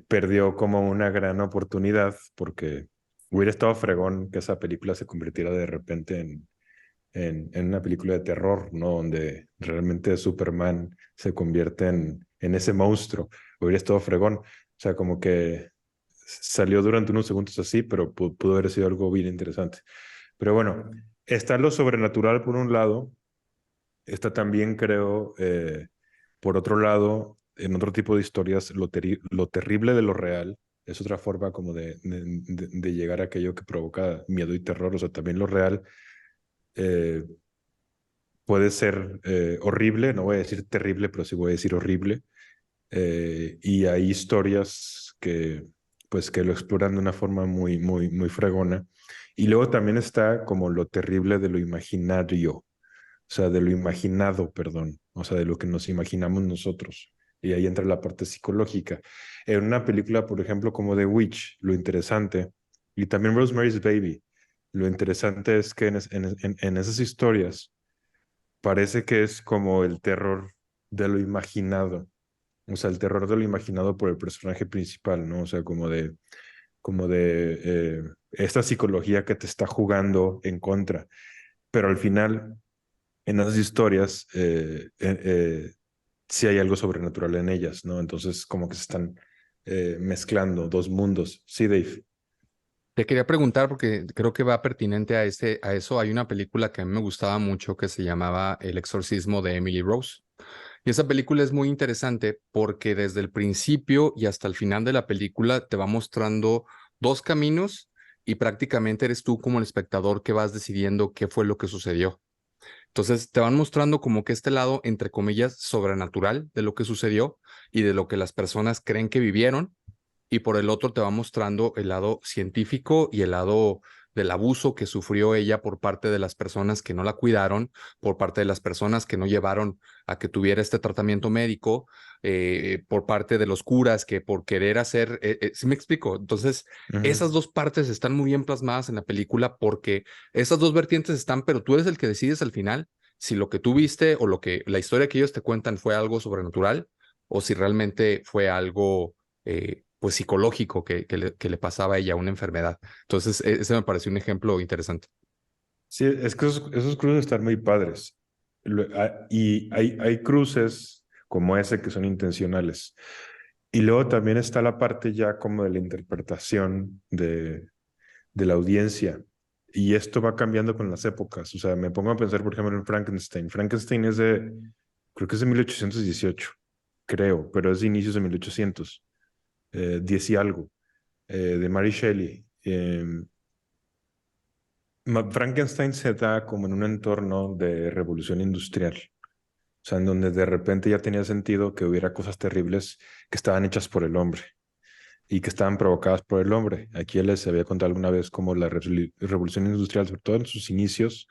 Speaker 3: perdió como una gran oportunidad porque hubiera estado fregón que esa película se convirtiera de repente en una película de terror, ¿no? Donde realmente Superman se convierte en ese monstruo. Hubiera estado fregón. O sea, como que salió durante unos segundos así, pero pudo haber sido algo bien interesante. Pero bueno, está lo sobrenatural por un lado, está también, creo, por otro lado, en otro tipo de historias, lo terrible de lo real. Es otra forma como de llegar a aquello que provoca miedo y terror. O sea, también lo real eh, puede ser horrible, no voy a decir terrible, pero sí voy a decir horrible. Y hay historias pues, que lo exploran de una forma muy, muy, muy fregona. Y luego también está como lo terrible de lo imaginario, o sea, de lo imaginado, perdón, o sea, de lo que nos imaginamos nosotros. Y ahí entra la parte psicológica. En una película, por ejemplo, como The Witch, lo interesante, y también Rosemary's Baby, lo interesante es que en esas historias parece que es como el terror de lo imaginado, o sea, el terror de lo imaginado por el personaje principal, ¿no? O sea, como de esta psicología que te está jugando en contra. Pero al final, en esas historias, sí hay algo sobrenatural en ellas, ¿no? Entonces, como que se están mezclando dos mundos. Sí, Dave.
Speaker 1: Te quería preguntar porque creo que va pertinente a eso. Hay una película que a mí me gustaba mucho que se llamaba El exorcismo de Emily Rose. Y esa película es muy interesante porque desde el principio y hasta el final de la película te va mostrando dos caminos y prácticamente eres tú como el espectador que vas decidiendo qué fue lo que sucedió. Entonces te van mostrando como que este lado, entre comillas, sobrenatural de lo que sucedió y de lo que las personas creen que vivieron. Y por el otro te va mostrando el lado científico y el lado del abuso que sufrió ella por parte de las personas que no la cuidaron, por parte de las personas que no llevaron a que tuviera este tratamiento médico, por parte de los curas que por querer hacer, ¿sí me explico? Entonces, esas dos partes están muy bien plasmadas en la película porque esas dos vertientes están, pero tú eres el que decides al final si lo que tú viste o lo que la historia que ellos te cuentan fue algo sobrenatural o si realmente fue algo pues psicológico que le pasaba a ella, una enfermedad. Entonces, ese me pareció un ejemplo interesante.
Speaker 3: Sí, es que esos cruces están muy padres. Y hay cruces como ese que son intencionales. Y luego también está la parte ya como de la interpretación de la audiencia. Y esto va cambiando con las épocas. O sea, me pongo a pensar, por ejemplo, en Frankenstein. Frankenstein es creo que es de 1818, creo, pero es de inicios de 1800, 10 y algo, de Mary Shelley. Frankenstein se da como en un entorno de revolución industrial, o sea, en donde de repente ya tenía sentido que hubiera cosas terribles que estaban hechas por el hombre y que estaban provocadas por el hombre. Aquí les había contado alguna vez cómo la revolución industrial, sobre todo en sus inicios,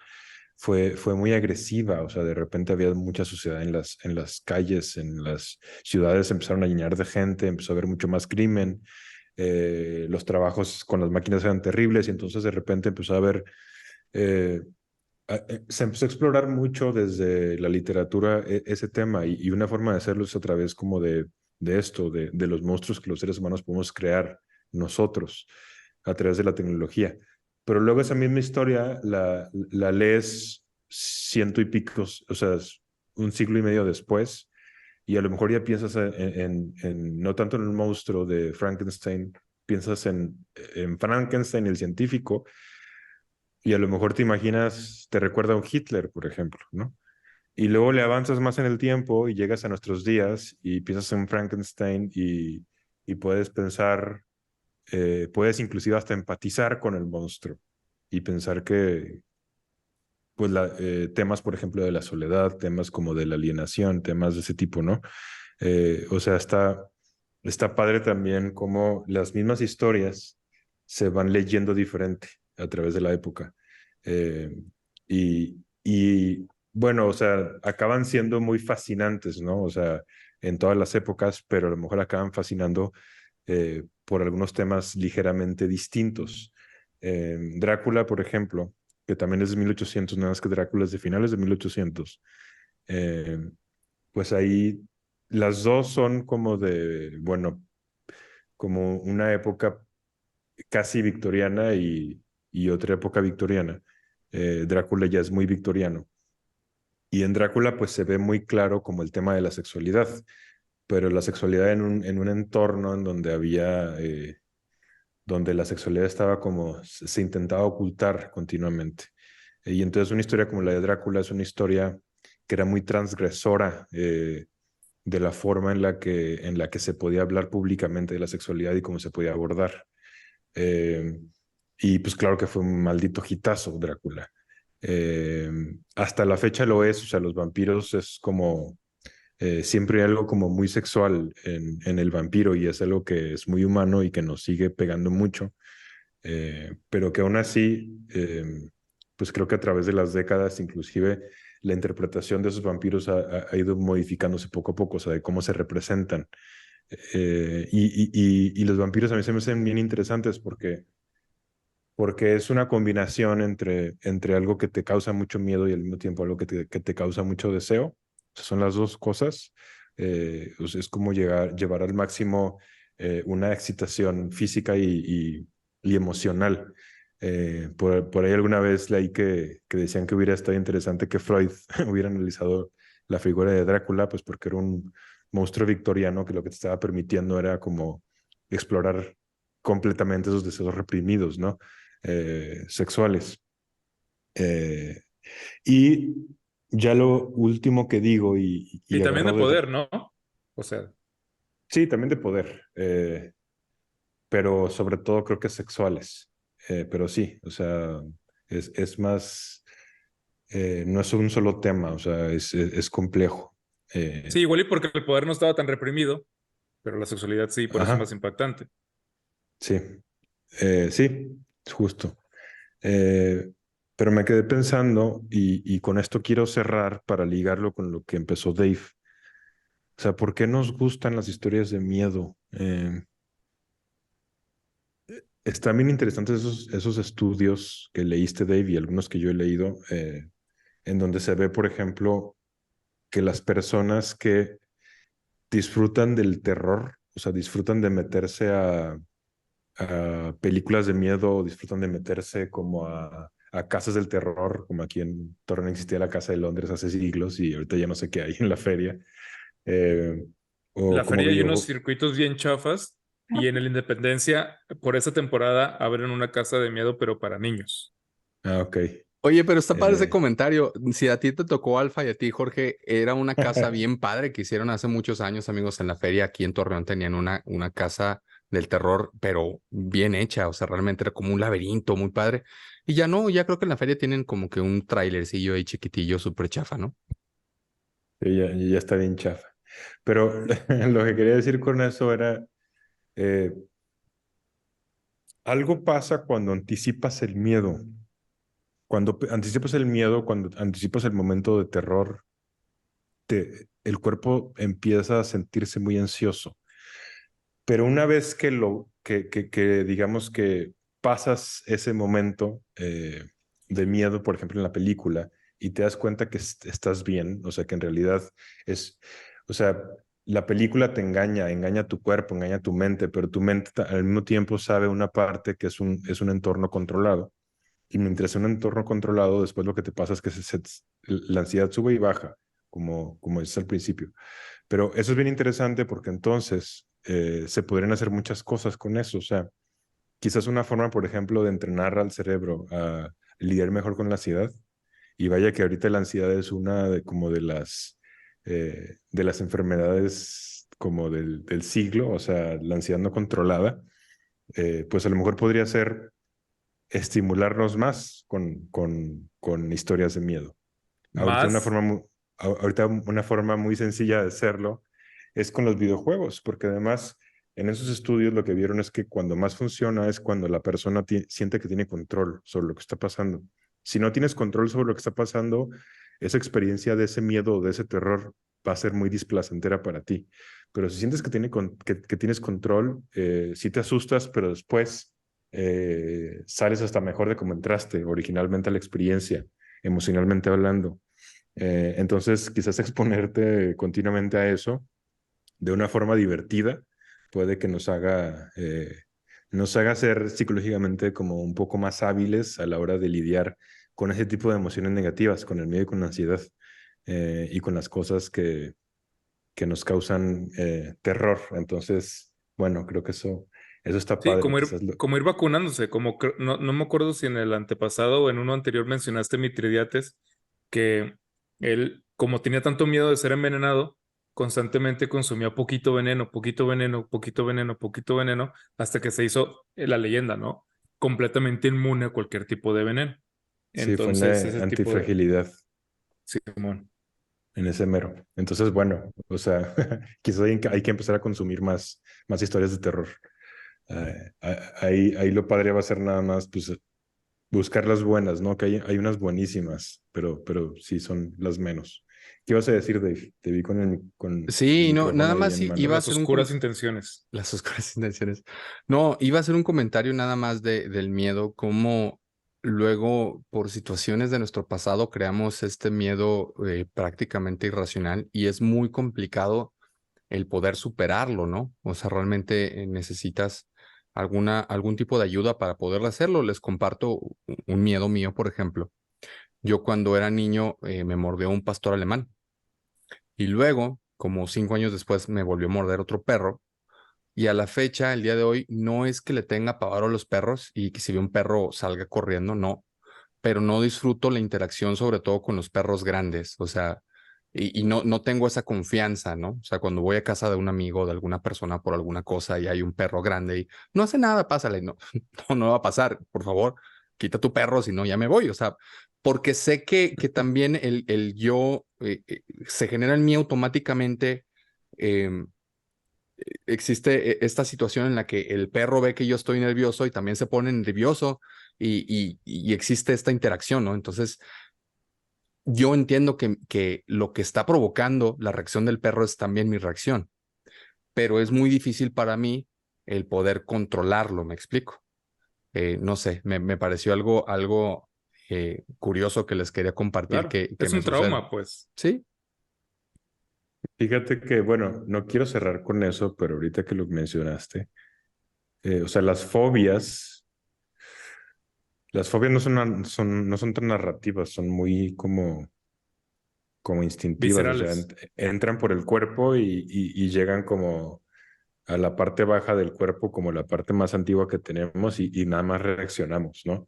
Speaker 3: fue muy agresiva, o sea, de repente había mucha suciedad en las calles, en las ciudades empezaron a llenar de gente, empezó a haber mucho más crimen, los trabajos con las máquinas eran terribles y entonces de repente empezó a haber eh, se empezó a explorar mucho desde la literatura ese tema y una forma de hacerlo es a través como de esto, de los monstruos que los seres humanos podemos crear nosotros a través de la tecnología. Pero luego esa misma historia la lees ciento y pico, o sea, un siglo y medio después, y a lo mejor ya piensas no tanto en el monstruo de Frankenstein, piensas en Frankenstein, el científico, y a lo mejor te imaginas, te recuerda a un Hitler, por ejemplo, ¿no? Y luego le avanzas más en el tiempo y llegas a nuestros días y piensas en Frankenstein y puedes pensar, puedes inclusive hasta empatizar con el monstruo y pensar que, pues, temas, por ejemplo, de la soledad, temas como de la alienación, temas de ese tipo, ¿no? O sea, está padre también cómo las mismas historias se van leyendo diferente a través de la época. Eh, y bueno, o sea, acaban siendo muy fascinantes, ¿no? O sea, en todas las épocas, pero a lo mejor acaban fascinando por algunos temas ligeramente distintos. Drácula, por ejemplo, que también es de 1800, nada más que Drácula es de finales de 1800. Eh, pues ahí las dos son como bueno, como una época casi victoriana y otra época victoriana. Drácula ya es muy victoriano. Y en Drácula pues se ve muy claro como el tema de la sexualidad, pero la sexualidad en un entorno en donde donde la sexualidad estaba como, se intentaba ocultar continuamente. Y entonces una historia como la de Drácula es una historia que era muy transgresora de la forma en la que se podía hablar públicamente de la sexualidad y cómo se podía abordar. Eh, y pues claro que fue un maldito hitazo Drácula. Eh, Hasta la fecha lo es, o sea, los vampiros es como, siempre hay algo como muy sexual en el vampiro y es algo que es muy humano y que nos sigue pegando mucho, pero que aún así, pues creo que a través de las décadas, inclusive la interpretación de esos vampiros ha ido modificándose poco a poco, o sea, de cómo se representan. Y los vampiros a mí se me hacen bien interesantes porque es una combinación entre algo que te causa mucho miedo y al mismo tiempo algo que te causa mucho deseo. O sea, son las dos cosas. Pues es como llevar al máximo una excitación física y emocional. Por ahí alguna vez leí que decían que hubiera estado interesante que Freud hubiera analizado la figura de Drácula, pues porque era un monstruo victoriano que lo que te estaba permitiendo era como explorar completamente esos deseos reprimidos, ¿no? Sexuales. Eh, y ya lo último que digo
Speaker 2: Y
Speaker 3: y
Speaker 2: también de
Speaker 3: agarró de...
Speaker 2: poder, ¿no? O sea,
Speaker 3: Sí, también de poder, pero sobre todo creo que sexuales. Pero sí, o sea, es más, no es un solo tema, o sea, es complejo.
Speaker 2: sí, igual y porque el poder no estaba tan reprimido, pero la sexualidad sí, por eso es más
Speaker 3: Ajá,
Speaker 2: impactante.
Speaker 3: sí, sí, justo. Eh, pero me quedé pensando, y con esto quiero cerrar para ligarlo con lo que empezó Dave. O sea, ¿por qué nos gustan las historias de miedo? Están bien interesantes esos estudios que leíste, Dave, y algunos que yo he leído, en donde se ve, por ejemplo, que las personas que disfrutan del terror, o sea, disfrutan de meterse a películas de miedo, o disfrutan de meterse como a casas del terror, como aquí en Torreón existía la Casa de Londres hace siglos y ahorita ya no sé qué hay en la feria. Eh, o
Speaker 2: La
Speaker 3: como
Speaker 2: feria hay unos
Speaker 3: video.
Speaker 2: circuitos bien chafas y en el Independencia, por esa temporada, abren una casa de miedo, pero para niños.
Speaker 3: Ah, ok.
Speaker 1: Oye, pero está padre ese
Speaker 3: Eh,
Speaker 1: comentario. Si a ti te tocó Alfa y a ti, Jorge, era una casa bien padre que hicieron hace muchos años, amigos, en la feria aquí en Torreón tenían una casa del terror, pero bien hecha, o sea, realmente era como un laberinto muy padre. Y ya no, ya creo que en la feria tienen como que un trailercillo ahí chiquitillo, súper chafa, ¿no?
Speaker 3: sí, ya está bien chafa. Pero lo que quería decir con eso era, eh, algo pasa cuando anticipas el miedo. Cuando anticipas el miedo, cuando anticipas el momento de terror, el cuerpo empieza a sentirse muy ansioso. Pero una vez que digamos que pasas ese momento de miedo, por ejemplo, en la película, y te das cuenta que estás bien, o sea, que en realidad es, o sea, la película te engaña, engaña tu cuerpo, engaña tu mente, pero tu mente al mismo tiempo sabe una parte que es un entorno controlado. Y mientras en un entorno controlado, después lo que te pasa es que la ansiedad sube y baja, como es al principio. Pero eso es bien interesante porque entonces se podrían hacer muchas cosas con eso. O sea, quizás una forma, por ejemplo, de entrenar al cerebro a lidiar mejor con la ansiedad. Y vaya que ahorita la ansiedad es una de como de las enfermedades como del siglo, o sea, la ansiedad no controlada. Pues a lo mejor podría ser estimularnos más con historias de miedo. Ahorita una
Speaker 2: Más,
Speaker 3: forma ahorita una forma muy sencilla de hacerlo es con los videojuegos, porque además en esos estudios lo que vieron es que cuando más funciona es cuando la persona siente que tiene control sobre lo que está pasando. Si no tienes control sobre lo que está pasando, esa experiencia de ese miedo o de ese terror va a ser muy displacentera para ti. Pero si sientes que, que tienes control, sí te asustas, pero después sales hasta mejor de cómo entraste originalmente a la experiencia, emocionalmente hablando. Entonces, quizás exponerte continuamente a eso de una forma divertida puede que nos haga ser psicológicamente como un poco más hábiles a la hora de lidiar con ese tipo de emociones negativas, con el miedo y con la ansiedad, y con las cosas que nos causan terror. Entonces, bueno, creo que eso está
Speaker 2: sí,
Speaker 3: padre. Quizás
Speaker 2: como ir vacunándose, no, no me acuerdo si en el antepasado o en uno anterior mencionaste Mitridates, que él, como tenía tanto miedo de ser envenenado, constantemente consumía poquito veneno, poquito veneno, poquito veneno, poquito veneno, hasta que se hizo la leyenda, ¿no? Completamente inmune a cualquier tipo de veneno.
Speaker 3: sí, fue
Speaker 2: Entonces,
Speaker 3: una
Speaker 2: ese tipo de...
Speaker 3: antifragilidad
Speaker 2: Simón.
Speaker 3: en ese mero. Entonces, bueno, o sea, quizás hay que empezar a consumir más historias de terror. Ahí lo padre va a ser nada más, pues, buscar las buenas, ¿no? Que hay unas buenísimas, pero sí son las menos. ¿Qué ibas a decir, Dave? Te vi con el
Speaker 1: Sí, no,
Speaker 3: micrófono
Speaker 1: nada
Speaker 3: ahí
Speaker 1: más
Speaker 3: en
Speaker 1: iba
Speaker 3: mano.
Speaker 1: a
Speaker 2: Las
Speaker 1: hacer
Speaker 2: oscuras intenciones.
Speaker 1: las oscuras intenciones. No, iba a hacer un comentario nada más del miedo, cómo luego por situaciones de nuestro pasado creamos este miedo prácticamente irracional y es muy complicado el poder superarlo, ¿no? O sea, realmente necesitas algún tipo de ayuda para poder hacerlo. Les comparto un miedo mío, por ejemplo. Yo cuando era niño me mordió un pastor alemán y luego, como 5 años después, me volvió a morder otro perro. Y a la fecha, el día de hoy, no es que le tenga pavor a los perros y que si ve un perro salga corriendo, no, pero no disfruto la interacción, sobre todo con los perros grandes, o sea, y no tengo esa confianza, ¿no? O sea, cuando voy a casa de un amigo, de alguna persona por alguna cosa y hay un perro grande y no hace nada, pásale, no, no va a pasar, por favor, quita tu perro, si no, ya me voy, o sea, porque sé que también el yo se genera en mí automáticamente. Existe esta situación en la que el perro ve que yo estoy nervioso y también se pone nervioso y existe esta interacción, ¿no? Entonces, yo entiendo que lo que está provocando la reacción del perro es también mi reacción, pero es muy difícil para mí el poder controlarlo, ¿me explico? No sé, me pareció algo curioso que les quería compartir
Speaker 2: Claro,
Speaker 1: que
Speaker 2: es
Speaker 1: me
Speaker 2: un
Speaker 1: sucede.
Speaker 2: trauma, pues.
Speaker 1: Sí,
Speaker 3: Fíjate que, bueno, no quiero cerrar con eso, pero ahorita que lo mencionaste, o sea, las fobias no son tan narrativas, son muy como instintivas, o sea,
Speaker 2: Viscerales.
Speaker 3: entran por el cuerpo y llegan como a la parte baja del cuerpo, como la parte más antigua que tenemos y nada más reaccionamos, ¿no?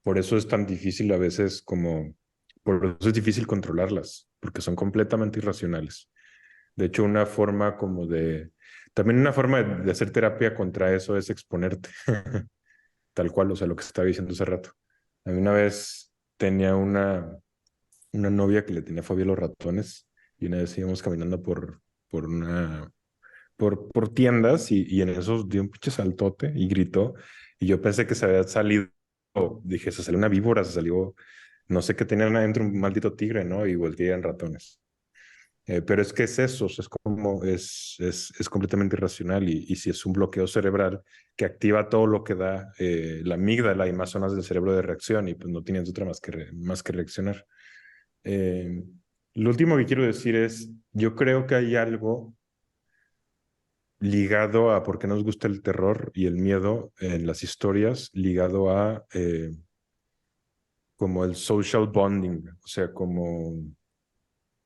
Speaker 3: Por eso es tan difícil a veces por eso es difícil controlarlas, porque son completamente irracionales. De hecho, también una forma de hacer terapia contra eso es exponerte, tal cual, o sea, lo que se estaba diciendo hace rato. A mí una vez tenía una novia que le tenía fobia a los ratones y una vez íbamos caminando por por tiendas y en esos dio un pinche saltote y gritó y yo pensé que se había salido, dije, se salió una víbora, se salió, no sé qué tenían adentro, un maldito tigre, ¿no? Y volteé eran ratones. Pero es que es eso, o sea, es completamente irracional y si es un bloqueo cerebral que activa todo lo que da la amígdala y más zonas del cerebro de reacción y pues no tienes otra más que reaccionar. Eh, lo último que quiero decir es, yo creo que hay algo ligado a por qué nos gusta el terror y el miedo en las historias, ligado a como el social bonding, o sea, como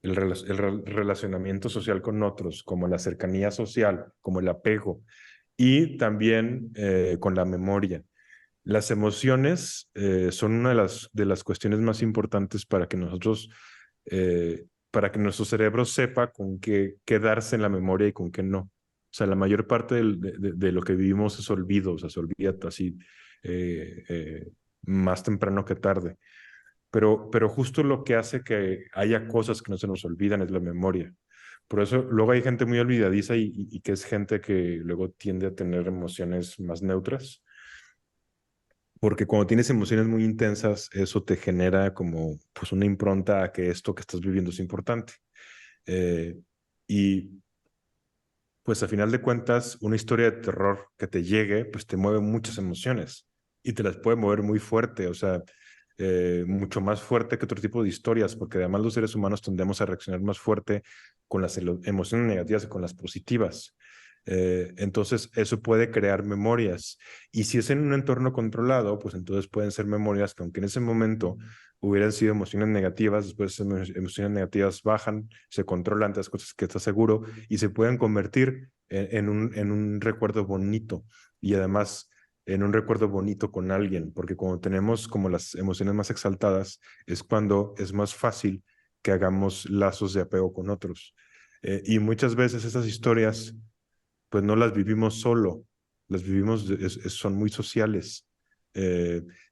Speaker 3: el relacionamiento social con otros, como la cercanía social, como el apego y también con la memoria. Las emociones son una de las cuestiones más importantes para que nuestro cerebro sepa con qué quedarse en la memoria y con qué no. O sea, la mayor parte de lo que vivimos es olvido, o sea, se olvida así eh, eh, más temprano que tarde. Pero justo lo que hace que haya cosas que no se nos olvidan es la memoria. Por eso luego hay gente muy olvidadiza y que es gente que luego tiende a tener emociones más neutras porque cuando tienes emociones muy intensas, eso te genera como pues una impronta a que esto que estás viviendo es importante. Eh, y pues a final de cuentas, una historia de terror que te llegue, pues te mueve muchas emociones y te las puede mover muy fuerte, o sea, mucho más fuerte que otro tipo de historias, porque además los seres humanos tendemos a reaccionar más fuerte con las emociones negativas y con las positivas. Entonces, eso puede crear memorias. Y si es en un entorno controlado, pues entonces pueden ser memorias que aunque en ese momento hubieran sido emociones negativas, después esas emociones negativas bajan, se controlan las cosas que estás seguro y se pueden convertir en un recuerdo bonito y además en un recuerdo bonito con alguien, porque cuando tenemos como las emociones más exaltadas es cuando es más fácil que hagamos lazos de apego con otros. Y muchas veces esas historias pues no las vivimos solo, las vivimos, son muy sociales.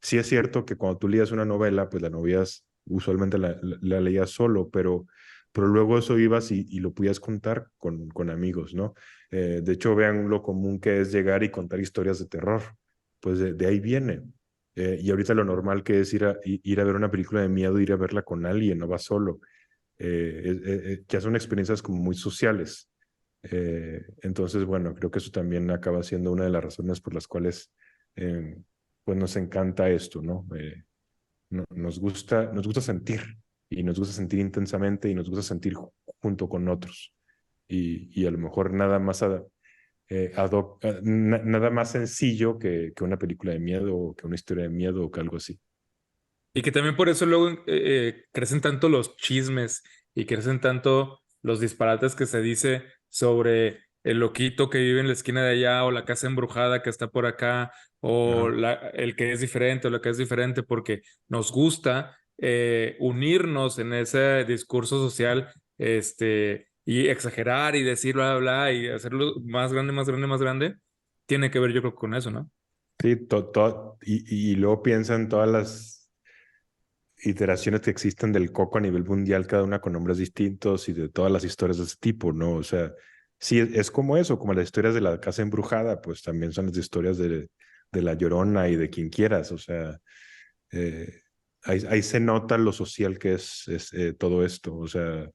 Speaker 3: Sí es cierto que cuando tú leías una novela, pues la novelas usualmente la leías solo, pero luego eso ibas y lo podías contar con amigos, ¿no? De hecho, vean lo común que es llegar y contar historias de terror, pues de ahí viene. Y ahorita lo normal que es ir a ver una película de miedo, ir a verla con alguien, no vas solo. Ya son experiencias como muy sociales. Entonces, bueno, creo que eso también acaba siendo una de las razones por las cuales pues nos encanta esto, ¿no? Nos gusta sentir y nos gusta sentir intensamente y nos gusta sentir junto con otros. Y a lo mejor nada más sencillo que una película de miedo o que una historia de miedo o que algo así.
Speaker 2: Y que también por eso luego crecen tanto los chismes y crecen tanto los disparates que se dice sobre el loquito que vive en la esquina de allá o la casa embrujada que está por acá o
Speaker 3: Ajá.
Speaker 2: el que es diferente o la que es diferente porque nos gusta unirnos en ese discurso social y exagerar y decir bla, bla, bla y hacerlo más grande, más grande, más grande. Tiene que ver yo creo con eso, ¿no?
Speaker 3: Sí, y luego piensa en todas las iteraciones que existen del coco a nivel mundial, cada una con nombres distintos y de todas las historias de ese tipo, ¿no? O sea, sí, es como eso, como las historias de la casa embrujada, pues también son las historias de La Llorona y de quien quieras. O sea, ahí se nota lo social que es todo esto. O sea,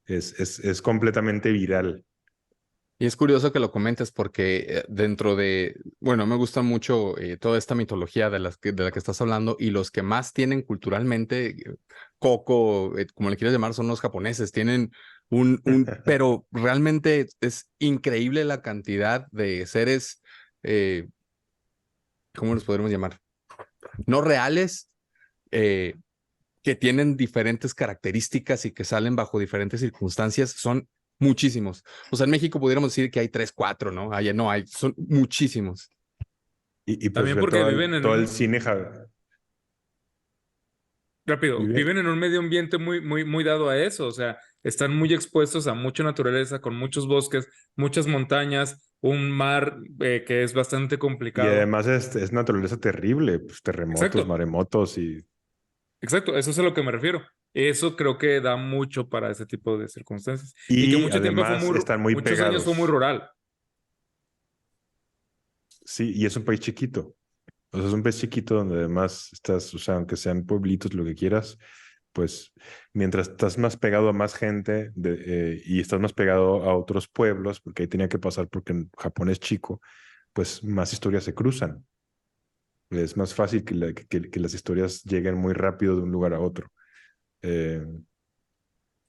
Speaker 3: es completamente viral.
Speaker 1: Y es curioso que lo comentes porque dentro de, bueno, me gusta mucho toda esta mitología de la que estás hablando y los que más tienen culturalmente, Coco, como le quieras llamar, son los japoneses. Tienen pero realmente es increíble la cantidad de seres, eh, ¿cómo los podremos llamar? No reales, eh, que tienen diferentes características y que salen bajo diferentes circunstancias, son muchísimos. O sea, en México pudiéramos decir que hay tres, cuatro, ¿no? Allá no hay, son muchísimos.
Speaker 3: Y pues
Speaker 2: También
Speaker 3: ve
Speaker 2: porque viven en
Speaker 3: todo el
Speaker 2: un,
Speaker 3: cine.
Speaker 2: rápido,
Speaker 3: Vive,
Speaker 2: viven en un medio ambiente muy dado a eso, o sea, están muy expuestos a mucha naturaleza, con muchos bosques, muchas montañas, un mar que es bastante
Speaker 3: y
Speaker 2: complicado.
Speaker 3: además es naturaleza terrible, pues terremotos,
Speaker 2: Exacto,
Speaker 3: maremotos y
Speaker 2: exacto, eso es a lo que me refiero. Eso creo que da mucho para ese tipo de circunstancias. Y que mucho tiempo
Speaker 3: además están muy
Speaker 2: muchos años fue muy
Speaker 3: pegados.
Speaker 2: rural.
Speaker 3: Sí, y es un país chiquito. O sea, es un país chiquito donde además estás, o sea, aunque sean pueblitos, lo que quieras, pues mientras estás más pegado a más gente y estás más pegado a otros pueblos, porque ahí tenía que pasar porque en Japón es chico, pues más historias se cruzan. Es más fácil que las historias lleguen muy rápido de un lugar a otro. Eh,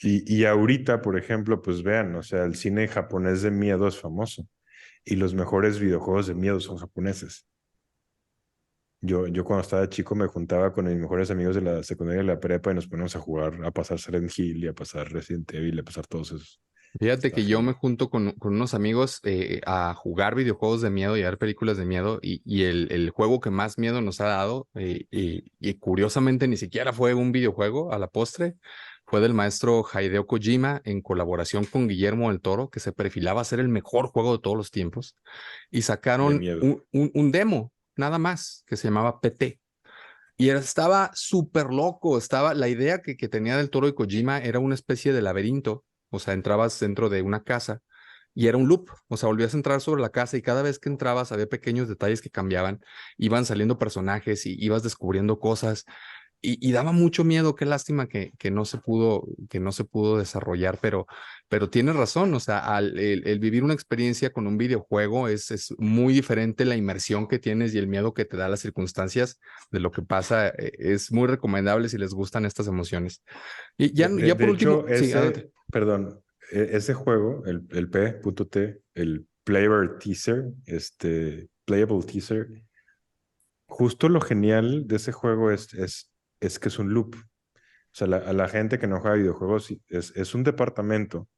Speaker 3: y ahorita, por ejemplo, pues vean, o sea, el cine japonés de miedo es famoso y los mejores videojuegos de miedo son japoneses. Yo cuando estaba chico me juntaba con mis mejores amigos de la secundaria y la prepa y nos poníamos a jugar, a pasar Silent Hill y a pasar Resident Evil y a pasar todos esos.
Speaker 1: Fíjate
Speaker 3: Está
Speaker 1: que yo me
Speaker 3: genial.
Speaker 1: junto con unos amigos a jugar videojuegos de miedo y a ver películas de miedo y el juego que más miedo nos ha dado y curiosamente ni siquiera fue un videojuego a la postre, fue del maestro Hideo Kojima en colaboración con Guillermo del Toro, que se perfilaba a ser el mejor juego de todos los tiempos y
Speaker 3: De
Speaker 1: sacaron
Speaker 3: miedo.
Speaker 1: un demo, nada más, que se llamaba PT. Estaba súper loco, la idea que tenía del Toro y Kojima era una especie de laberinto, o sea, entrabas dentro de una casa y era un loop, o sea, volvías a entrar sobre la casa y cada vez que entrabas había pequeños detalles que cambiaban, iban saliendo personajes y ibas descubriendo cosas y daba mucho miedo, qué lástima que no se pudo desarrollar, pero tienes razón, o sea, el vivir una experiencia con un videojuego es muy diferente la inmersión que tienes y el miedo que te da las circunstancias de lo que pasa, es muy recomendable si les gustan estas emociones. Y ya
Speaker 3: De
Speaker 1: por último,
Speaker 3: hecho,
Speaker 1: sí, adelante.
Speaker 3: perdón, ese juego, el P.T, el Player Teaser, Playable Teaser, justo lo genial de ese juego es que es un loop. O sea, a la gente que no juega videojuegos es un departamento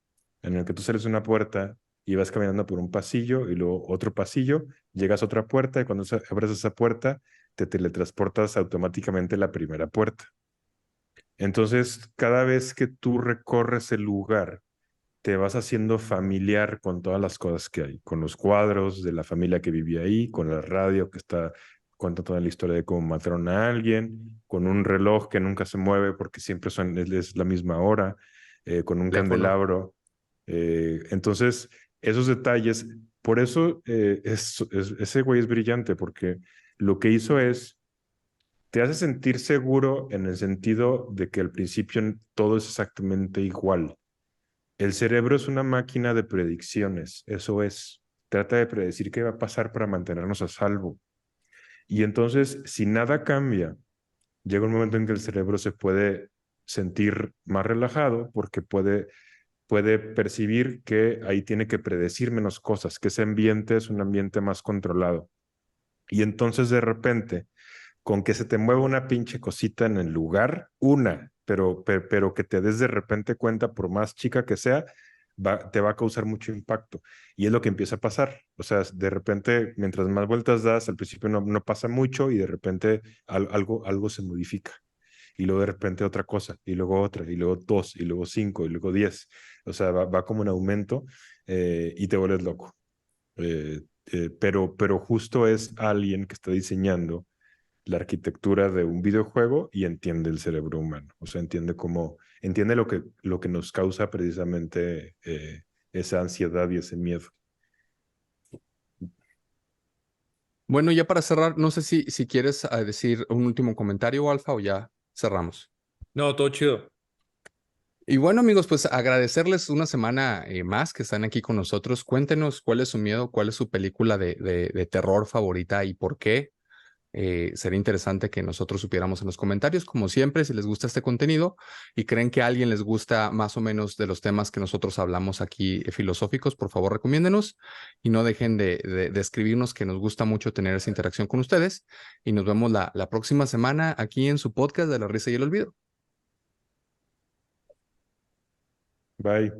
Speaker 3: en el que tú sales de una puerta y vas caminando por un pasillo y luego otro pasillo, llegas a otra puerta y cuando abres esa puerta te teletransportas automáticamente a la primera puerta. Entonces, cada vez que tú recorres el lugar, te vas haciendo familiar con todas las cosas que hay, con los cuadros de la familia que vivía ahí, con la radio que cuenta toda la historia de cómo mataron a alguien, con un reloj que nunca se mueve porque siempre es la misma hora, con un
Speaker 1: Teléfono.
Speaker 3: candelabro. Entonces, esos detalles, por eso ese güey es brillante, porque lo que hizo es, te hace sentir seguro en el sentido de que al principio todo es exactamente igual. El cerebro es una máquina de predicciones, eso es. Trata de predecir qué va a pasar para mantenernos a salvo. Y entonces, si nada cambia, llega un momento en que el cerebro se puede sentir más relajado porque puede percibir que ahí tiene que predecir menos cosas, que ese ambiente es un ambiente más controlado. Y entonces de repente, con que se te mueva una pinche cosita en el lugar, pero que te des de repente cuenta, por más chica que sea, te va a causar mucho impacto. Y es lo que empieza a pasar. O sea, de repente, mientras más vueltas das, al principio no pasa mucho y de repente algo se modifica. Y luego de repente otra cosa, y luego otra, y luego dos, y luego cinco, y luego 10. O sea, va como un aumento y te vuelves loco. Pero justo es alguien que está diseñando la arquitectura de un videojuego y entiende el cerebro humano. O sea, entiende lo que nos causa precisamente esa ansiedad y ese miedo.
Speaker 1: Bueno, ya para cerrar, no sé si quieres decir un último comentario, Alfa, o ya cerramos.
Speaker 2: No, todo chido.
Speaker 1: Y bueno, amigos, pues agradecerles una semana más que están aquí con nosotros. Cuéntenos cuál es su miedo, cuál es su película de terror favorita y por qué. Sería interesante que nosotros supiéramos en los comentarios, como siempre, si les gusta este contenido y creen que a alguien les gusta más o menos de los temas que nosotros hablamos aquí filosóficos, por favor, recomiéndenos y no dejen de escribirnos, que nos gusta mucho tener esa interacción con ustedes. Y nos vemos la próxima semana aquí en su podcast de La Risa y el Olvido.
Speaker 3: Bye.